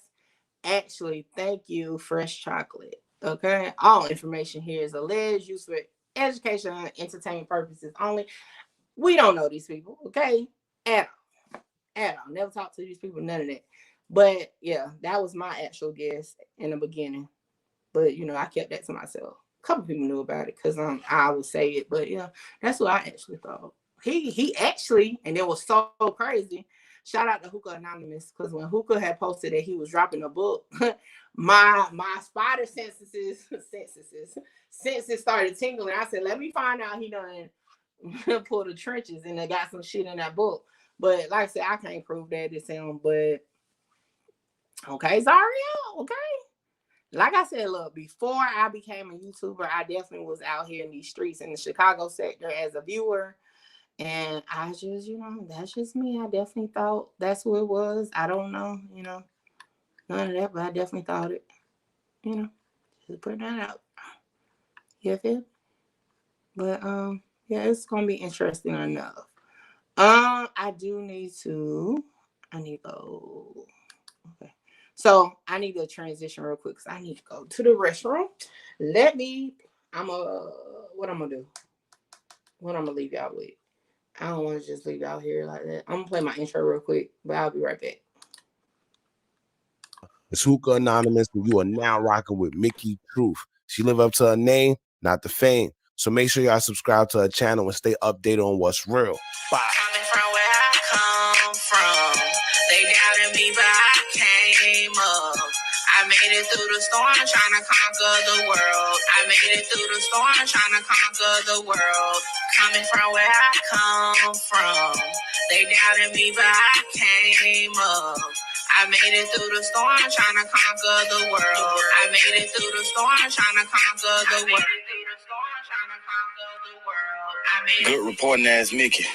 actually, thank you, Fresh Chocolate. Okay, all information here is alleged, used for education and entertainment purposes only. We don't know these people, okay, at all. Never talked to these people, none of that. But yeah, that was my actual guess in the beginning. But I kept that to myself. couple people knew about it because I would say it, but yeah, that's what I actually thought. He actually, and it was so crazy. Shout out to Hookah Anonymous, because when Hookah had posted that he was dropping a book, my spider senses started tingling. I said, let me find out he done pull the trenches and they got some shit in that book. But like I said, I can't prove that it's him. But okay, Zario, okay. Like I said, look, before I became a YouTuber, I definitely was out here in these streets in the Chicago sector as a viewer. And I just, that's just me. I definitely thought that's who it was. I don't know, none of that, but I definitely thought it, just putting that out. You feel? But yeah, it's gonna be interesting enough. I need to go. Okay. So I need to transition real quick because I need to go to the restroom. What I'm gonna do? What I'm gonna leave y'all with? I don't want to just leave y'all here like that. I'm gonna play my intro real quick, but I'll be right back. It's Hookah Anonymous, and you are now rocking with Mickey Truth. She live up to her name, not the fame. So make sure y'all subscribe to her channel and stay updated on what's real. Bye. Coming from where I come from, they doubted me, but I came up. I made it through the storm, trying to conquer the world. I made it through the storm, trying to conquer the world. Coming from where I come from, they doubted me, but I came up. I made it through the storm, trying to conquer the world. I made it through the storm, trying to conquer the world. Good reporting ass Mickey.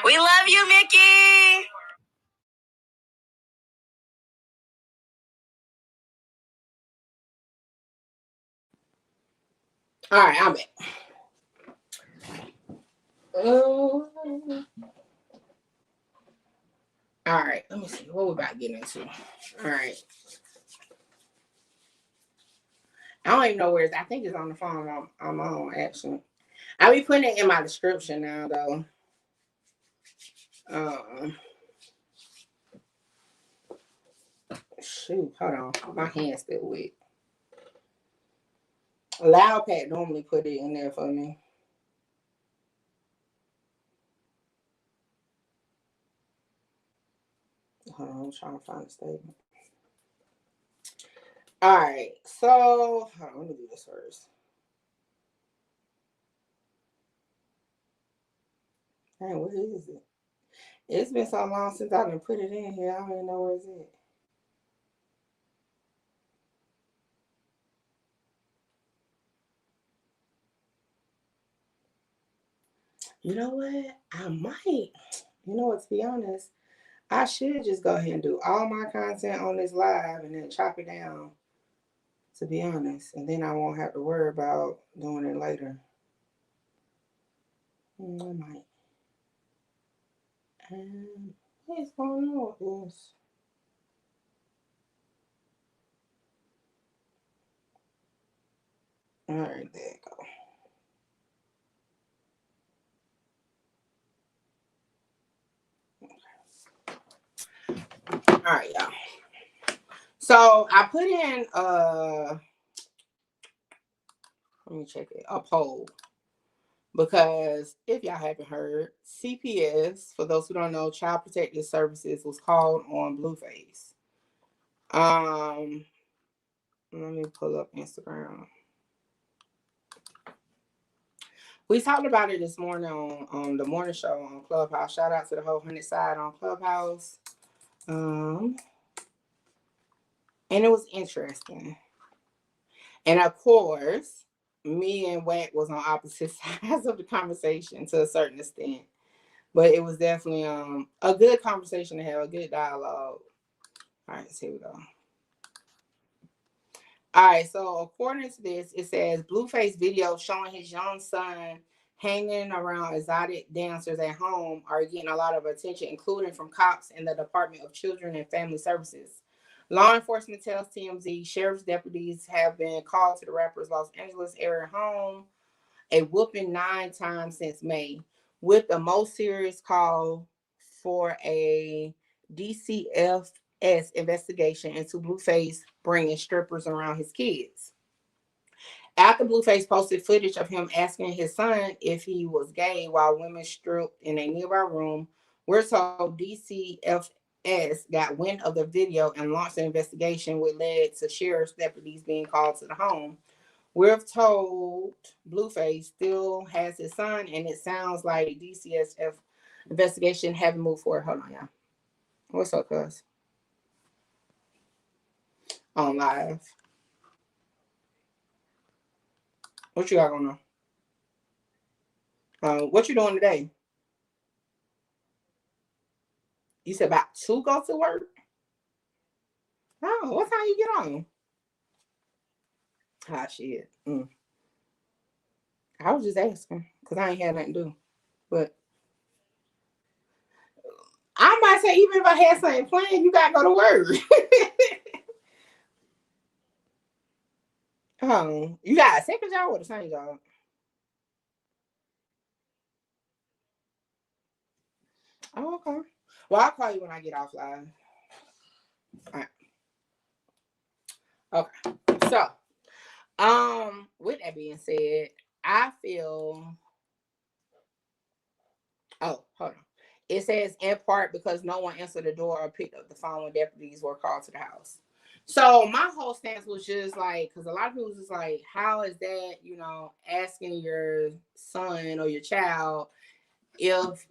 We love you, Mickey. All right, I'm back. All right, let me see what we're about to get into. All right. I don't even know where it's. I think it's on the phone I'm on, actually. I'll be putting it in my description now, though. Shoot, hold on. My hand's still wet. Loudpack normally put it in there for me. Hold on, I'm trying to find a statement. All right, so hold on, let me do this first. Dang, what is it? It's been so long since I done put it in here. I don't even know where it's at. You know what? I might. To be honest, I should just go ahead and do all my content on this live and then chop it down, to be honest. And then I won't have to worry about doing it later. I might. What's going on with this? All right, there you go. All right, y'all. So I put in let me check it, a poll. Because if y'all haven't heard, CPS, for those who don't know, Child Protective Services, was called on Blueface. Let me pull up Instagram. We talked about it this morning on the morning show on Clubhouse. Shout out to the whole 100 side on Clubhouse. And it was interesting. And of course, me and Wack was on opposite sides of the conversation to a certain extent. But it was definitely a good conversation to have, a good dialogue. All right, so here we go. All right, so according to this, it says Blueface video showing his young son hanging around exotic dancers at home are getting a lot of attention, including from cops in the Department of Children and Family Services. Law enforcement tells TMZ sheriff's deputies have been called to the rapper's Los Angeles area home a whooping 9 times since May, with the most serious call for a DCFS investigation into Blueface bringing strippers around his kids. After Blueface posted footage of him asking his son if he was gay while women stripped in a nearby room, we're told DCFS got wind of the video and launched an investigation, which led to sheriff's deputies being called to the home. We're told Blueface still has his son, and it sounds like DCSF investigation haven't moved forward. Hold on, y'all. What's up, cuz? On live. What you got going on? What you doing today? You said about to go to work? Oh, what time you get on? Ah, shit. I was just asking because I ain't had nothing to do. But I might say, even if I had something planned, you got to go to work. You got a second job or the same job? Oh, okay. Well, I'll call you when I get off live. All right. Okay. So, with that being said, I feel. Oh, hold on. It says in part because no one answered the door or picked up the phone when deputies were called to the house. So my whole stance was just like, because a lot of people was just like, how is that, asking your son or your child if,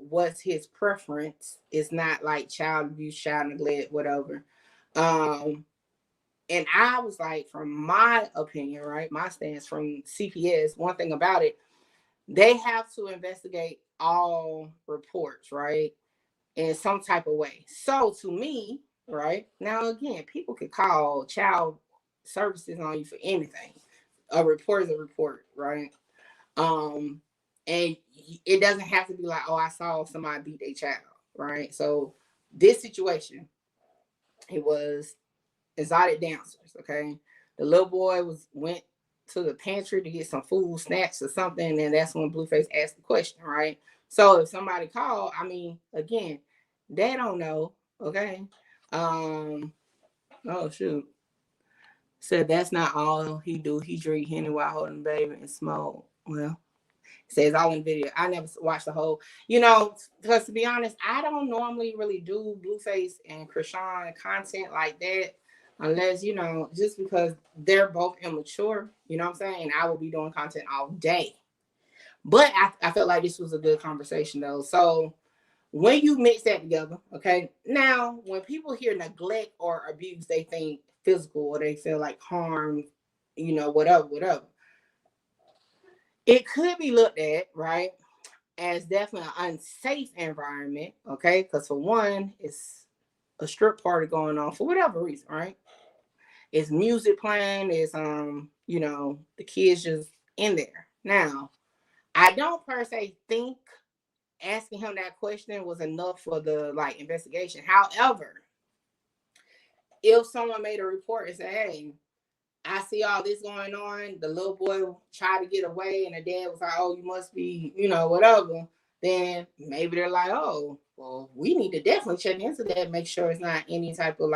what's his preference is not like child abuse, child neglect, whatever. And I was like, from my opinion, right, my stance from CPS, one thing about it, they have to investigate all reports, right, in some type of way. So to me, right, now again, people could call child services on you for anything. A report is a report, right? And it doesn't have to be like, oh, I saw somebody beat a child, right? So this situation, it was exotic dancers, okay? The little boy went to the pantry to get some food, snacks or something, and that's when Blueface asked the question, right? So if somebody called, I mean, again, they don't know, okay? Oh shoot. Said that's not all he do. He drink Henny while holding baby and smoke. Well, it says all in video. I never watched the whole, because to be honest, I don't normally really do Blueface and Krishan content like that unless, just because they're both immature, you know what I'm saying? I will be doing content all day. But I felt like this was a good conversation though. So when you mix that together, okay, now when people hear neglect or abuse, they think physical or they feel like harm, whatever. It could be looked at, right, as definitely an unsafe environment, okay? Because for one, it's a strip party going on for whatever reason, right? It's music playing, it's the kids just in there. Now, I don't per se think asking him that question was enough for the investigation. However, if someone made a report and said, hey, I see all this going on, the little boy tried to get away and the dad was like, oh, you must be, whatever, then maybe they're like, oh, well, we need to definitely check into that, make sure it's not any type of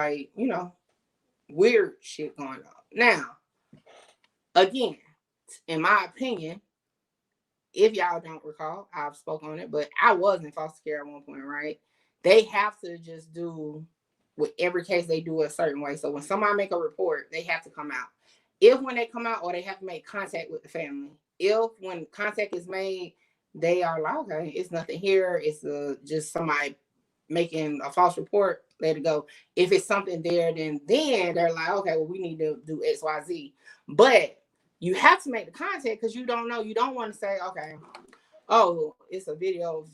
weird shit going on. Now, again, in my opinion, if y'all don't recall, I've spoken on it, but I was in foster care at one point, right? They have to just do, with every case, they do a certain way. So when somebody make a report, they have to come out. If when they come out, or they have to make contact with the family. If when contact is made, they are like, okay, it's nothing here. It's just somebody making a false report, let it go. If it's something there, then they're like, okay, well, we need to do X, Y, Z. But you have to make the contact because you don't know. You don't want to say, okay, oh, it's a video of,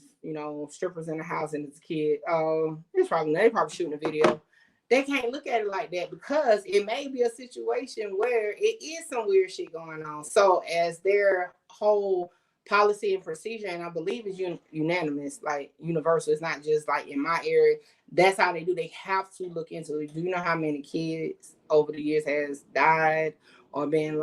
strippers in the house and it's a kid. They probably shooting a video. They can't look at it like that because it may be a situation where it is some weird shit going on. So as their whole policy and procedure, and I believe it's unanimous, like universal, it's not just like in my area, that's how they do. They have to look into it. Do you know how many kids over the years has died or been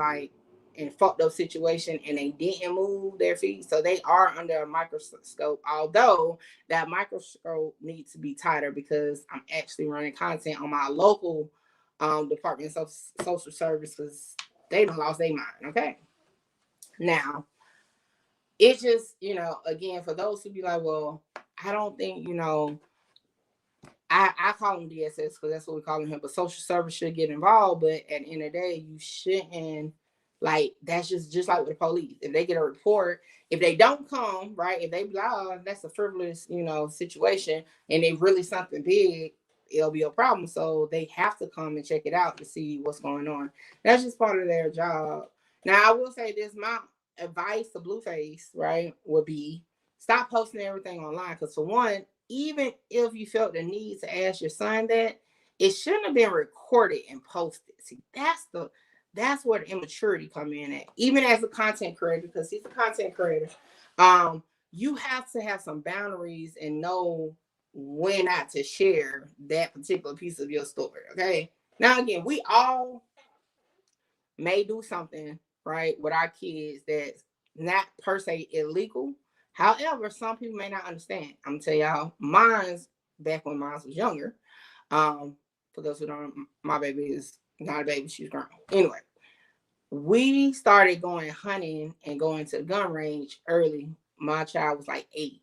in fucked up situation and they didn't move their feet? So they are under a microscope, although that microscope needs to be tighter because I'm actually running content on my local Department of Social Services they done lost their mind. Okay. Now, it's just, again, for those who be like, well, I don't think, I call them DSS because that's what we call him, but social service should get involved. But at the end of the day, you shouldn't, like, that's just like with the police. If they get a report, if they don't come, right, if they be like, oh, that's a frivolous, situation, and it really something big, it'll be a problem. So they have to come and check it out to see what's going on. That's just part of their job. Now, I will say this, my advice to Blueface, right, would be stop posting everything online. Because for one, even if you felt the need to ask your son that, it shouldn't have been recorded and posted. See, that's where the immaturity come in at. Even as a content creator, because he's a content creator, you have to have some boundaries and know when not to share that particular piece of your story. Okay. Now again, we all may do something, right, with our kids that's not per se illegal. However, some people may not understand. I'm gonna tell y'all, mine's back when mine was younger. For those who don't, my baby is not a baby; she's grown. Anyway, we started going hunting and going to the gun range early. My child was like 8.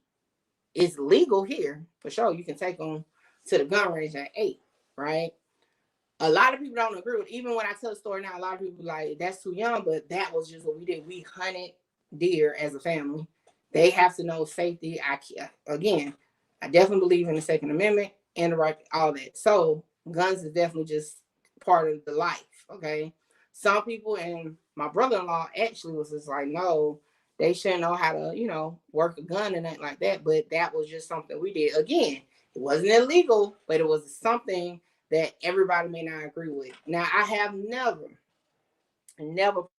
It's legal here for sure. You can take them to the gun range at 8, right? A lot of people don't agree with it. Even when I tell the story now, a lot of people like, that's too young, but that was just what we did. We hunted deer as a family. They have to know safety. I definitely believe in the Second Amendment and the right, all that. So guns is definitely just part of the life. Okay. Some people, and my brother-in-law actually was just like, no, they shouldn't know how to, work a gun and nothing like that. But that was just something we did. Again, it wasn't illegal, but it was something that everybody may not agree with. Now, I have never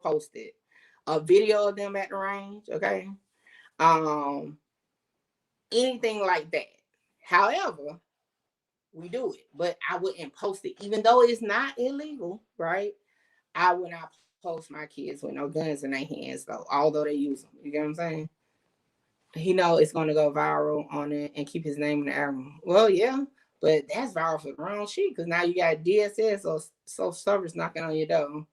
posted a video of them at the range, okay? Anything like that. However, we do it, but I wouldn't post it, even though it's not illegal, right? I would not post my kids with no guns in their hands, though, although they use them. You get what I'm saying? He know it's going to go viral on it and keep his name in the album. Well, yeah, but that's viral for the wrong shit, because now you got DSS or social service knocking on your door.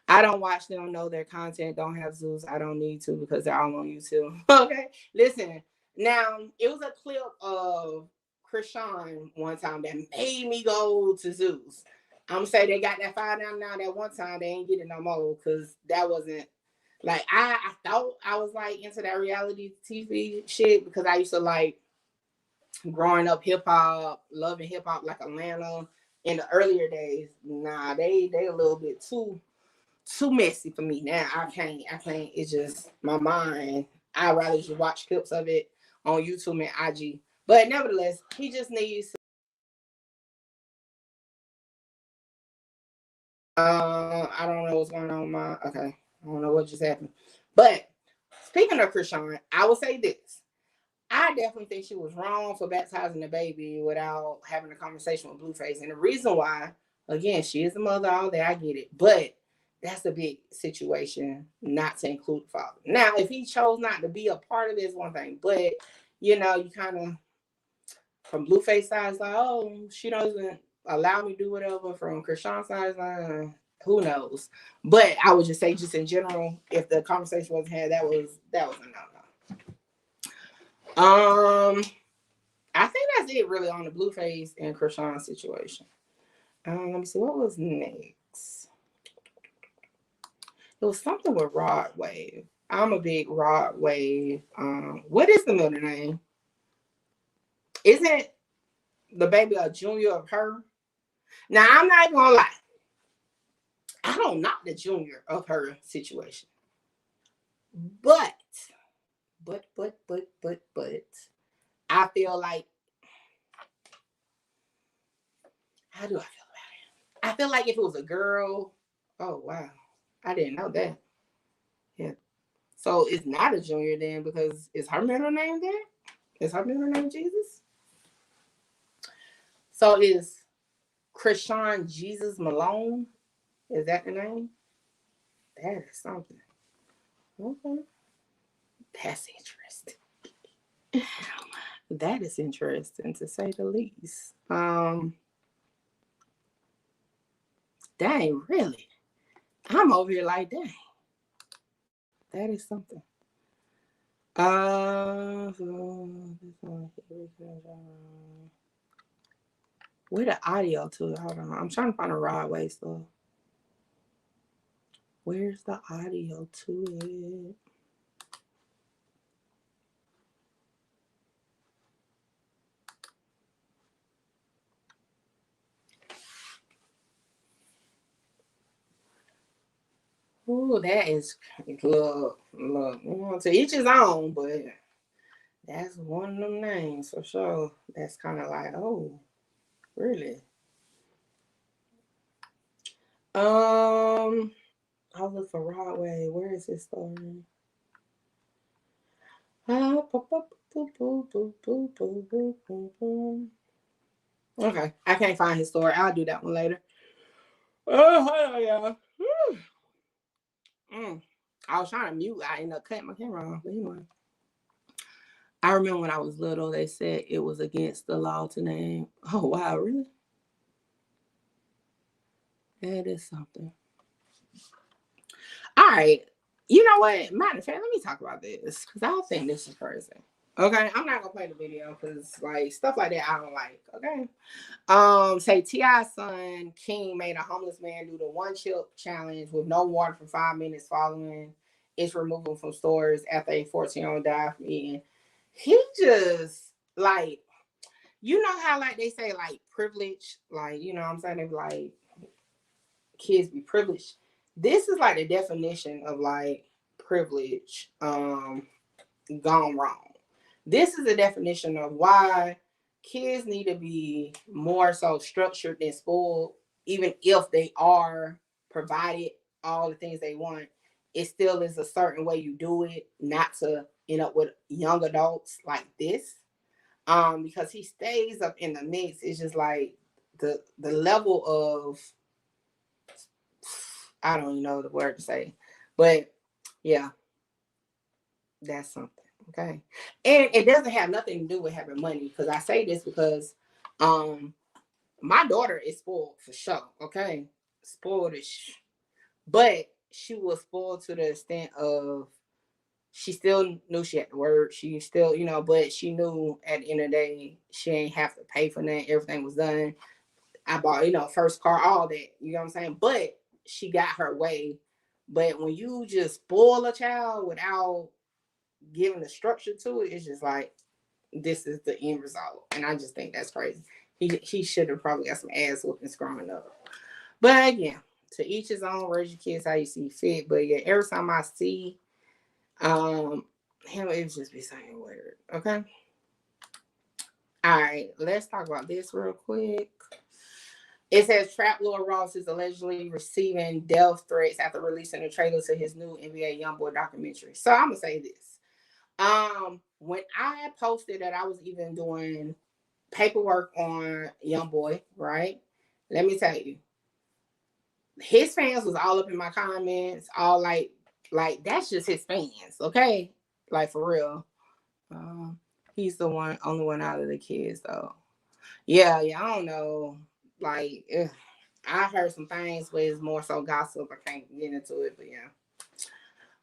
I don't watch them, know their content, don't have zoos. I don't need to because they're all on YouTube. Okay, listen. Now, it was a clip of Krishan one time that made me go to zoos. I'm going to say they got that $5.99 that one time. They ain't get it no more because that wasn't, like, I thought I was, like, into that reality TV shit because I used to, like, growing up hip-hop, loving hip-hop like Atlanta in the earlier days. Nah, they a little bit too messy for me now. I can't. It's just my mind. I'd rather just watch clips of it on YouTube and IG. But nevertheless, he just needs. I don't know what's going on. Okay, I don't know what just happened. But speaking of Krishan, I will say this. I definitely think she was wrong for baptizing the baby without having a conversation with Blueface. And the reason why, again, she is the mother, all that, I get it. But that's a big situation not to include the father. Now, if he chose not to be a part of this, one thing. But, you kind of, from Blueface side, it's like, oh, she doesn't allow me to do whatever. From Krishan's side, it's like, who knows? But I would just say, just in general, if the conversation wasn't had, that was a no-no. I think that's it really on the Blueface and Krishan situation. Let me see, what was next? It was something with Rod Wave. I'm a big Rod Wave. What is the middle name? Isn't the baby a junior of her? Now, I'm not gonna lie. I don't knock the junior of her situation. But I feel like, how do I feel about it? I feel like if it was a girl, oh wow, I didn't know that. Yeah. So it's not a junior then, because is her middle name there? Is her middle name Jesus? So is Krishan Jesus Malone? Is that the name? That is something. Okay. That's interesting. That is interesting, to say the least. Dang, really? I'm over here like, dang. That is something. Where the audio to? Hold on. I'm trying to find a Rodway stuff. Where's the audio to it? Ooh, that is, look, to each his own, but that's one of them names for sure. That's kind of like, oh, really? I'll look for Rodway. Where is this story? Okay, I can't find his story. I'll do that one later. Oh, yeah. I was trying to mute. I ended up cutting my camera off. But anyway, I remember when I was little, they said it was against the law to name. Oh, wow, really? That is something. All right. You know what? Matter of fact, let me talk about this because I think this is crazy. Okay, I'm not gonna play the video because like stuff like that I don't like. Okay. Say T.I.'s son King made a homeless man do the one chip challenge with no water for 5 minutes following its removal from stores after a 14-year-old died from eating. He just like, you know how like they say like privilege, like, you know what I'm saying, they be like kids be privileged. This is like the definition of like privilege gone wrong. This is the definition of why kids need to be more so structured than spoiled. Even if they are provided all the things they want, it still is a certain way you do it, not to end up with young adults like this. Because he stays up in the mix. It's just like the level of, I don't even know the word to say, but yeah, that's something. Okay. And it doesn't have nothing to do with having money, because I say this because my daughter is spoiled for sure. Okay. Spoiled-ish. But she was spoiled to the extent of she still knew she had to work. She still, you know, but she knew at the end of the day, she ain't have to pay for nothing. Everything was done. I bought, you know, first car, all that. You know what I'm saying? But she got her way. But when you just spoil a child without giving the structure to it, it's just like, this is the end result. And I just think that's crazy. He should have probably got some ass whoopings growing up. But again, to each his own. Raise your kids how you see fit. But yeah, every time I see him, it just be saying weird. Okay. All right, let's talk about this real quick. It says Trap Lord Ross is allegedly receiving death threats after releasing a trailer to his new NBA YoungBoy documentary. So I'm gonna say this. When I posted that I was even doing paperwork on YoungBoy, right? Let me tell you, his fans was all up in my comments, all like that's just his fans, okay? Like for real. He's the only one out of the kids though. Yeah, I don't know. Like, I heard some things, but it's more so gossip. I can't get into it, but yeah.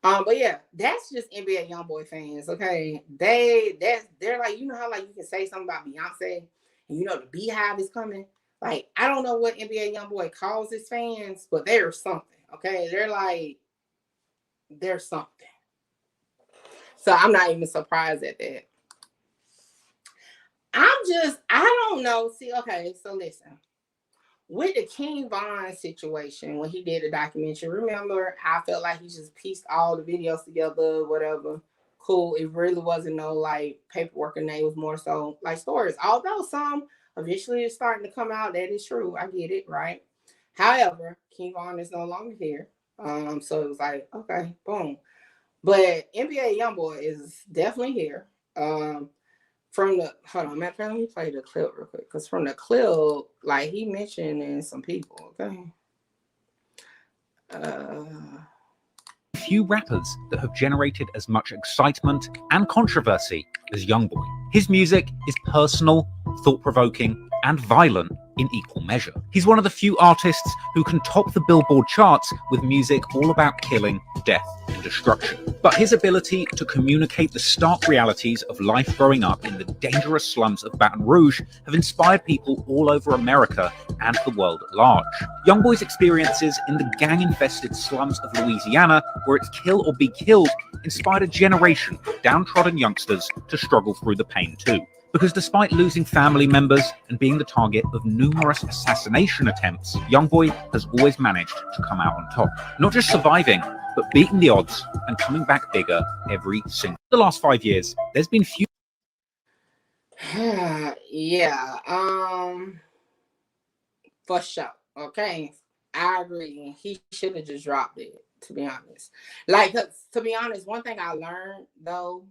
But yeah, that's just NBA YoungBoy fans, okay? They're like, you know how like you can say something about Beyonce, and you know the Beehive is coming. Like, I don't know what NBA YoungBoy calls his fans, but they're something, okay? They're like, they're something. So I'm not even surprised at that. I don't know. See, okay, so listen. With the King Von situation, when he did the documentary, remember, I felt like he just pieced all the videos together, whatever. Cool. It really wasn't no like paperwork, and it was more so like stories. Although some eventually is starting to come out, that is true. I get it, right? However, King Von is no longer here. So it was like, okay, boom. But NBA YoungBoy is definitely here. From the, hold on, let me play the clip real quick. Because from the clip, like he mentioned some people, okay? Few rappers that have generated as much excitement and controversy as YoungBoy. His music is personal, thought-provoking, and violent, in equal measure. He's one of the few artists who can top the Billboard charts with music all about killing, death, and destruction. But his ability to communicate the stark realities of life growing up in the dangerous slums of Baton Rouge have inspired people all over America and the world at large. Youngboy's experiences in the gang-infested slums of Louisiana, where it's kill or be killed, inspired a generation of downtrodden youngsters to struggle through the pain too. Because despite losing family members and being the target of numerous assassination attempts, Youngboy has always managed to come out on top. Not just surviving, but beating the odds and coming back bigger every single. The last 5 years, there's been few. Yeah, for sure. Okay, I agree. He should have just dropped it, to be honest. Like, to be honest, one thing I learned though,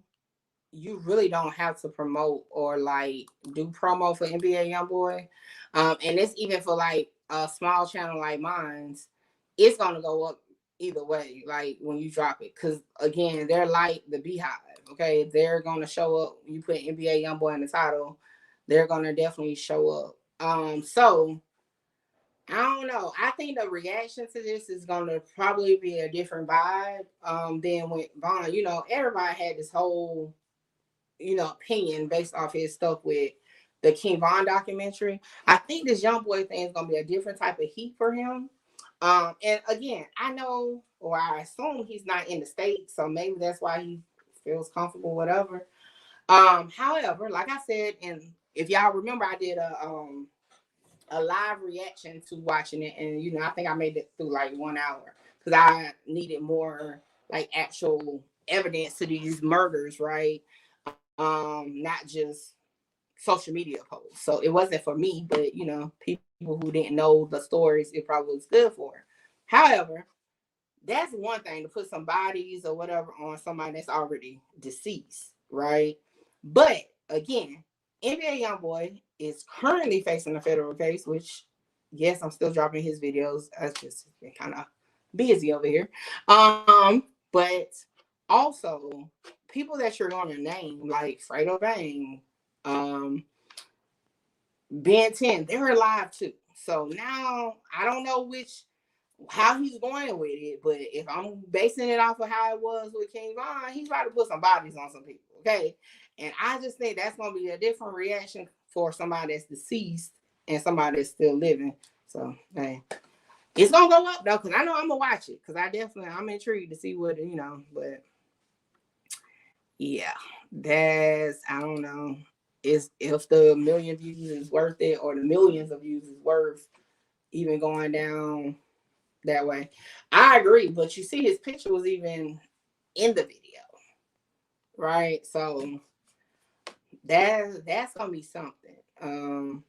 you really don't have to promote or like do promo for NBA Youngboy. And it's even for like a small channel like mine's, it's gonna go up either way, like when you drop it. Cause again, they're like the Beehive. Okay, they're gonna show up. You put NBA Youngboy in the title, they're gonna definitely show up. So I don't know. I think the reaction to this is gonna probably be a different vibe than with Vaughn. You know, everybody had this whole opinion based off his stuff with the King Von documentary. I think this Youngboy thing is gonna be a different type of heat for him. And again, I know, or I assume he's not in the States, so maybe that's why he feels comfortable, whatever. However, like I said, and if y'all remember, I did a live reaction to watching it, and I think I made it through like 1 hour because I needed more like actual evidence to these murders, right? Not just social media posts. So it wasn't for me, but people who didn't know the stories, it probably was good for. However, that's one thing to put some bodies or whatever on somebody that's already deceased, right? But again, NBA Youngboy is currently facing a federal case, which yes, I'm still dropping his videos. I just been kind of busy over here. But also people that you're going to name, like Fredo Bang, Ben 10, they're alive too. So now I don't know how he's going with it, but if I'm basing it off of how it was with King Von, he's about to put some bodies on some people, okay? And I just think that's going to be a different reaction for somebody that's deceased and somebody that's still living. So, hey, it's going to go up though, because I know I'm going to watch it, because I'm intrigued to see what, but yeah, I don't know, if the million views is worth it, or the millions of views is worth even going down that way. I agree, but you see his picture was even in the video, right? So that's gonna be something.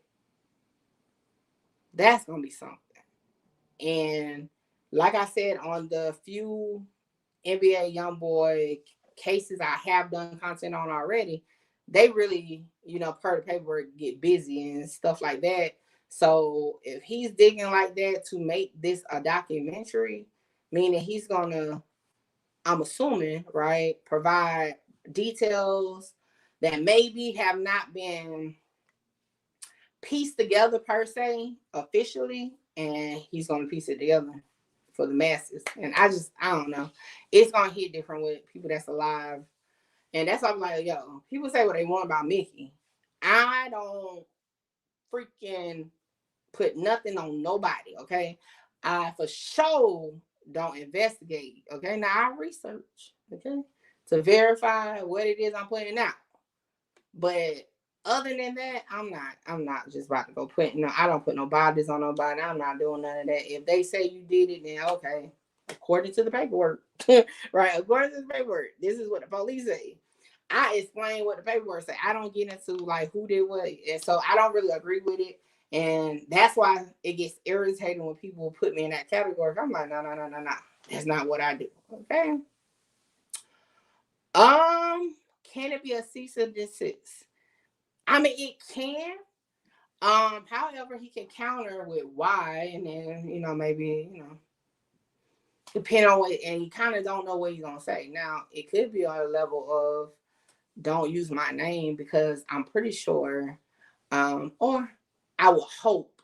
That's gonna be something. And like I said, on the few NBA Youngboy cases I have done content on already, they really, per the paperwork, get busy and stuff like that. So if he's digging like that to make this a documentary, meaning he's gonna, I'm assuming, right, provide details that maybe have not been pieced together per se officially, and he's gonna piece it together for the masses. And I don't know. It's gonna hit different with people that's alive. And that's why I'm like, yo, people say what they want about Mickey. I don't freaking put nothing on nobody, okay? I for sure don't investigate, okay? Now I research, okay, to verify what it is I'm putting out. But other than that, I'm not just about to go I don't put no bodies on nobody. I'm not doing none of that. If they say you did it, then okay, according to the paperwork, right? According to the paperwork, this is what the police say. I explain what the paperwork say. I don't get into like who did what, and so I don't really agree with it. And that's why it gets irritating when people put me in that category. I'm like, no. That's not what I do. Okay. Can it be a cease and desist? I mean, it can. However, he can counter with why, and then maybe depend on what, and you kind of don't know what he's gonna say. Now, it could be on a level of don't use my name, because I'm pretty sure, or I would hope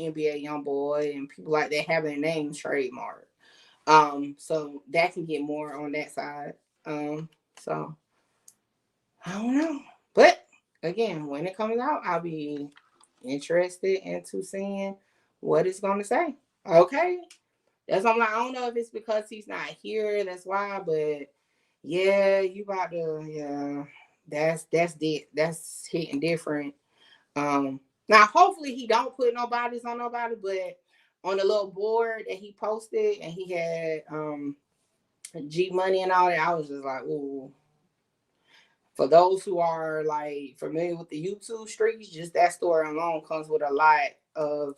NBA YoungBoy and people like that have their name trademarked. So that can get more on that side. So I don't know. But again, when it comes out, I'll be interested into seeing what it's gonna say. Okay. That's why I'm like, I don't know if it's because he's not here, that's why, but yeah, you about to, yeah, that's hitting different. Now hopefully he don't put no bodies on nobody, but on the little board that he posted and he had G Money and all that, I was just like, ooh. For those who are like familiar with the YouTube streets, just that story alone comes with a lot of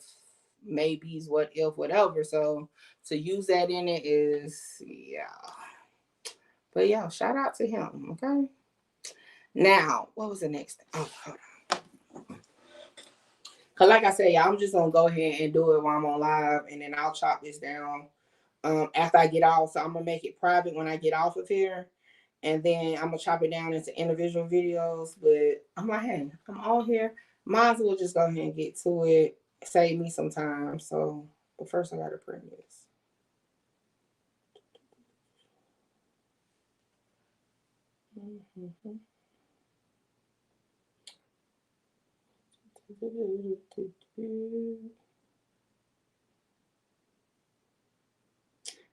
maybes, what if, whatever. So to use that in it is, yeah. But yeah, shout out to him. Okay. Now, what was the next thing? Oh, hold on. Cause like I said, y'all, I'm just gonna go ahead and do it while I'm on live, and then I'll chop this down after I get off. So I'm gonna make it private when I get off of here. And then I'm gonna chop it down into individual videos. But I'm like, hey, I'm on here. Might as well just go ahead and get to it. Save me some time. So, but first I gotta print this.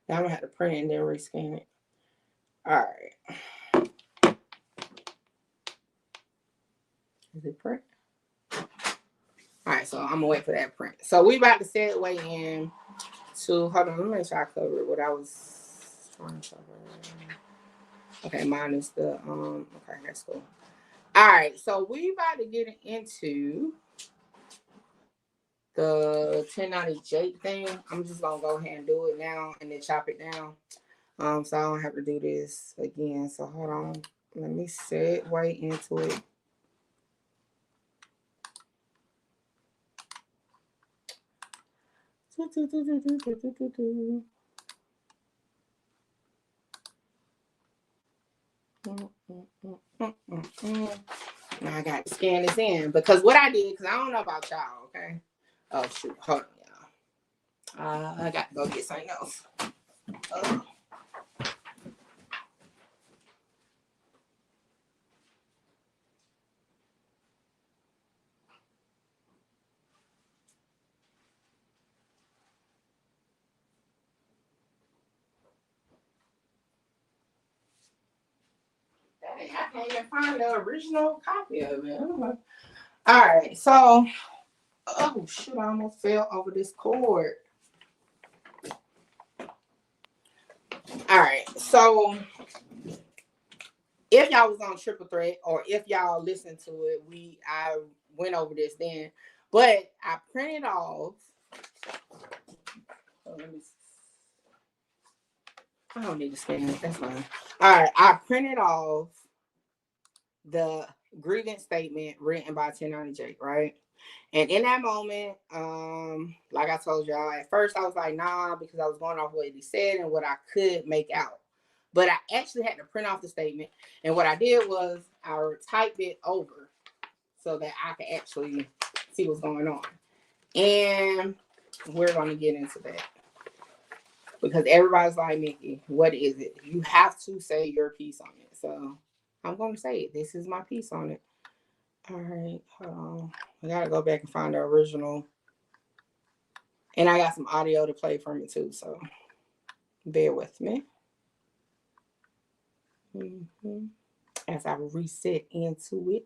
Now I'm gonna have to print it and then rescan it. All right. Is it print? All right, so I'm gonna wait for that print. So we about to segue in to, hold on, let me make sure I covered what I was trying to cover. Okay, minus the okay, that's cool. All right, so we about to get into the 1090J thing. I'm just gonna go ahead and do it now and then chop it down. So I don't have to do this again. So hold on. Let me segue into it. Now I got to scan this in because what I did, because I don't know about y'all, okay? Oh shoot, hold on, y'all. I got to go get something else. Dang, I can't even find the original copy of it. All right, so oh shoot, I almost fell over this cord. All right, so if y'all was on Triple Threat or if y'all listened to it, I went over this then, but I printed off. Oh, I don't need to scan it. That's fine. All right, I printed off the grievance statement written by 1090J, right? And in that moment, like I told y'all, at first I was like, nah, because I was going off what he said and what I could make out. But I actually had to print off the statement. And what I did was I typed it over so that I could actually see what's going on. And we're going to get into that. Because everybody's like, Mickey, what is it? You have to say your piece on it. So I'm going to say it. This is my piece on it. All right. Hold on. I got to go back and find the original. And I got some audio to play from it too. So bear with me. As I reset into it.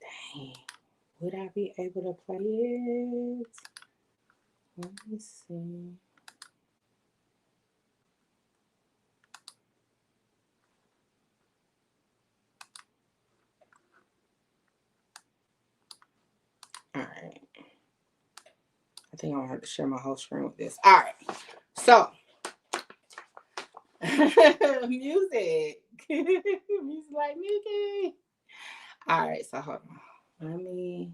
Dang. Would I be able to play it? Let me see. All right. I think I'm going to have to share my whole screen with this. All right. So, music. Music like Mickey. All right. So, hold on. Let me.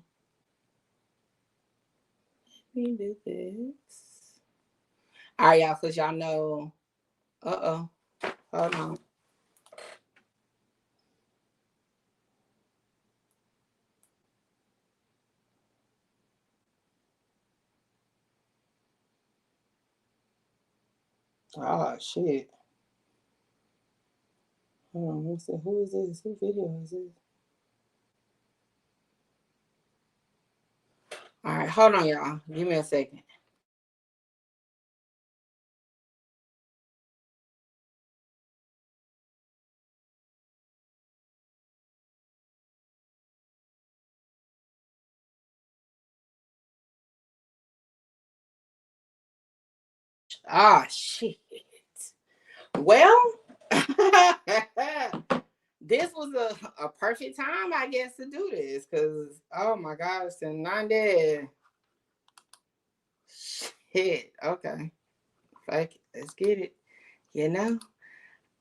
me do this. All right, y'all, because y'all know. Hold on. Oh, shit. Hold on, let me see. Who is this? Who video is this? All right, hold on, y'all. Give me a second. Ah, shit. Well, this was a perfect time, I guess, to do this. Because, oh my gosh, and not dead. Shit. Okay. Fuck it. Let's get it. You know,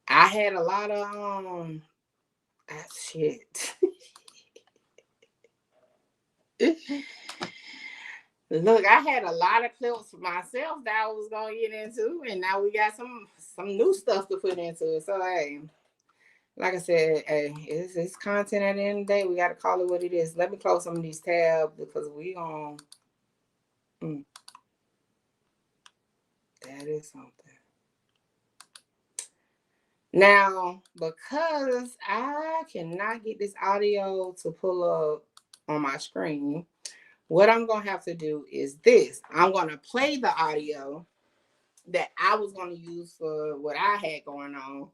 I had a lot of, shit. Look, I had a lot of clips for myself that I was gonna get into, and now we got some new stuff to put into it. So hey, like I said, hey, it's content at the end of the day. We gotta call it what it is. Let me close some of these tabs because we gonna that is something. Now, because I cannot get this audio to pull up on my screen, what I'm going to have to do is this. I'm going to play the audio that I was going to use for what I had going on.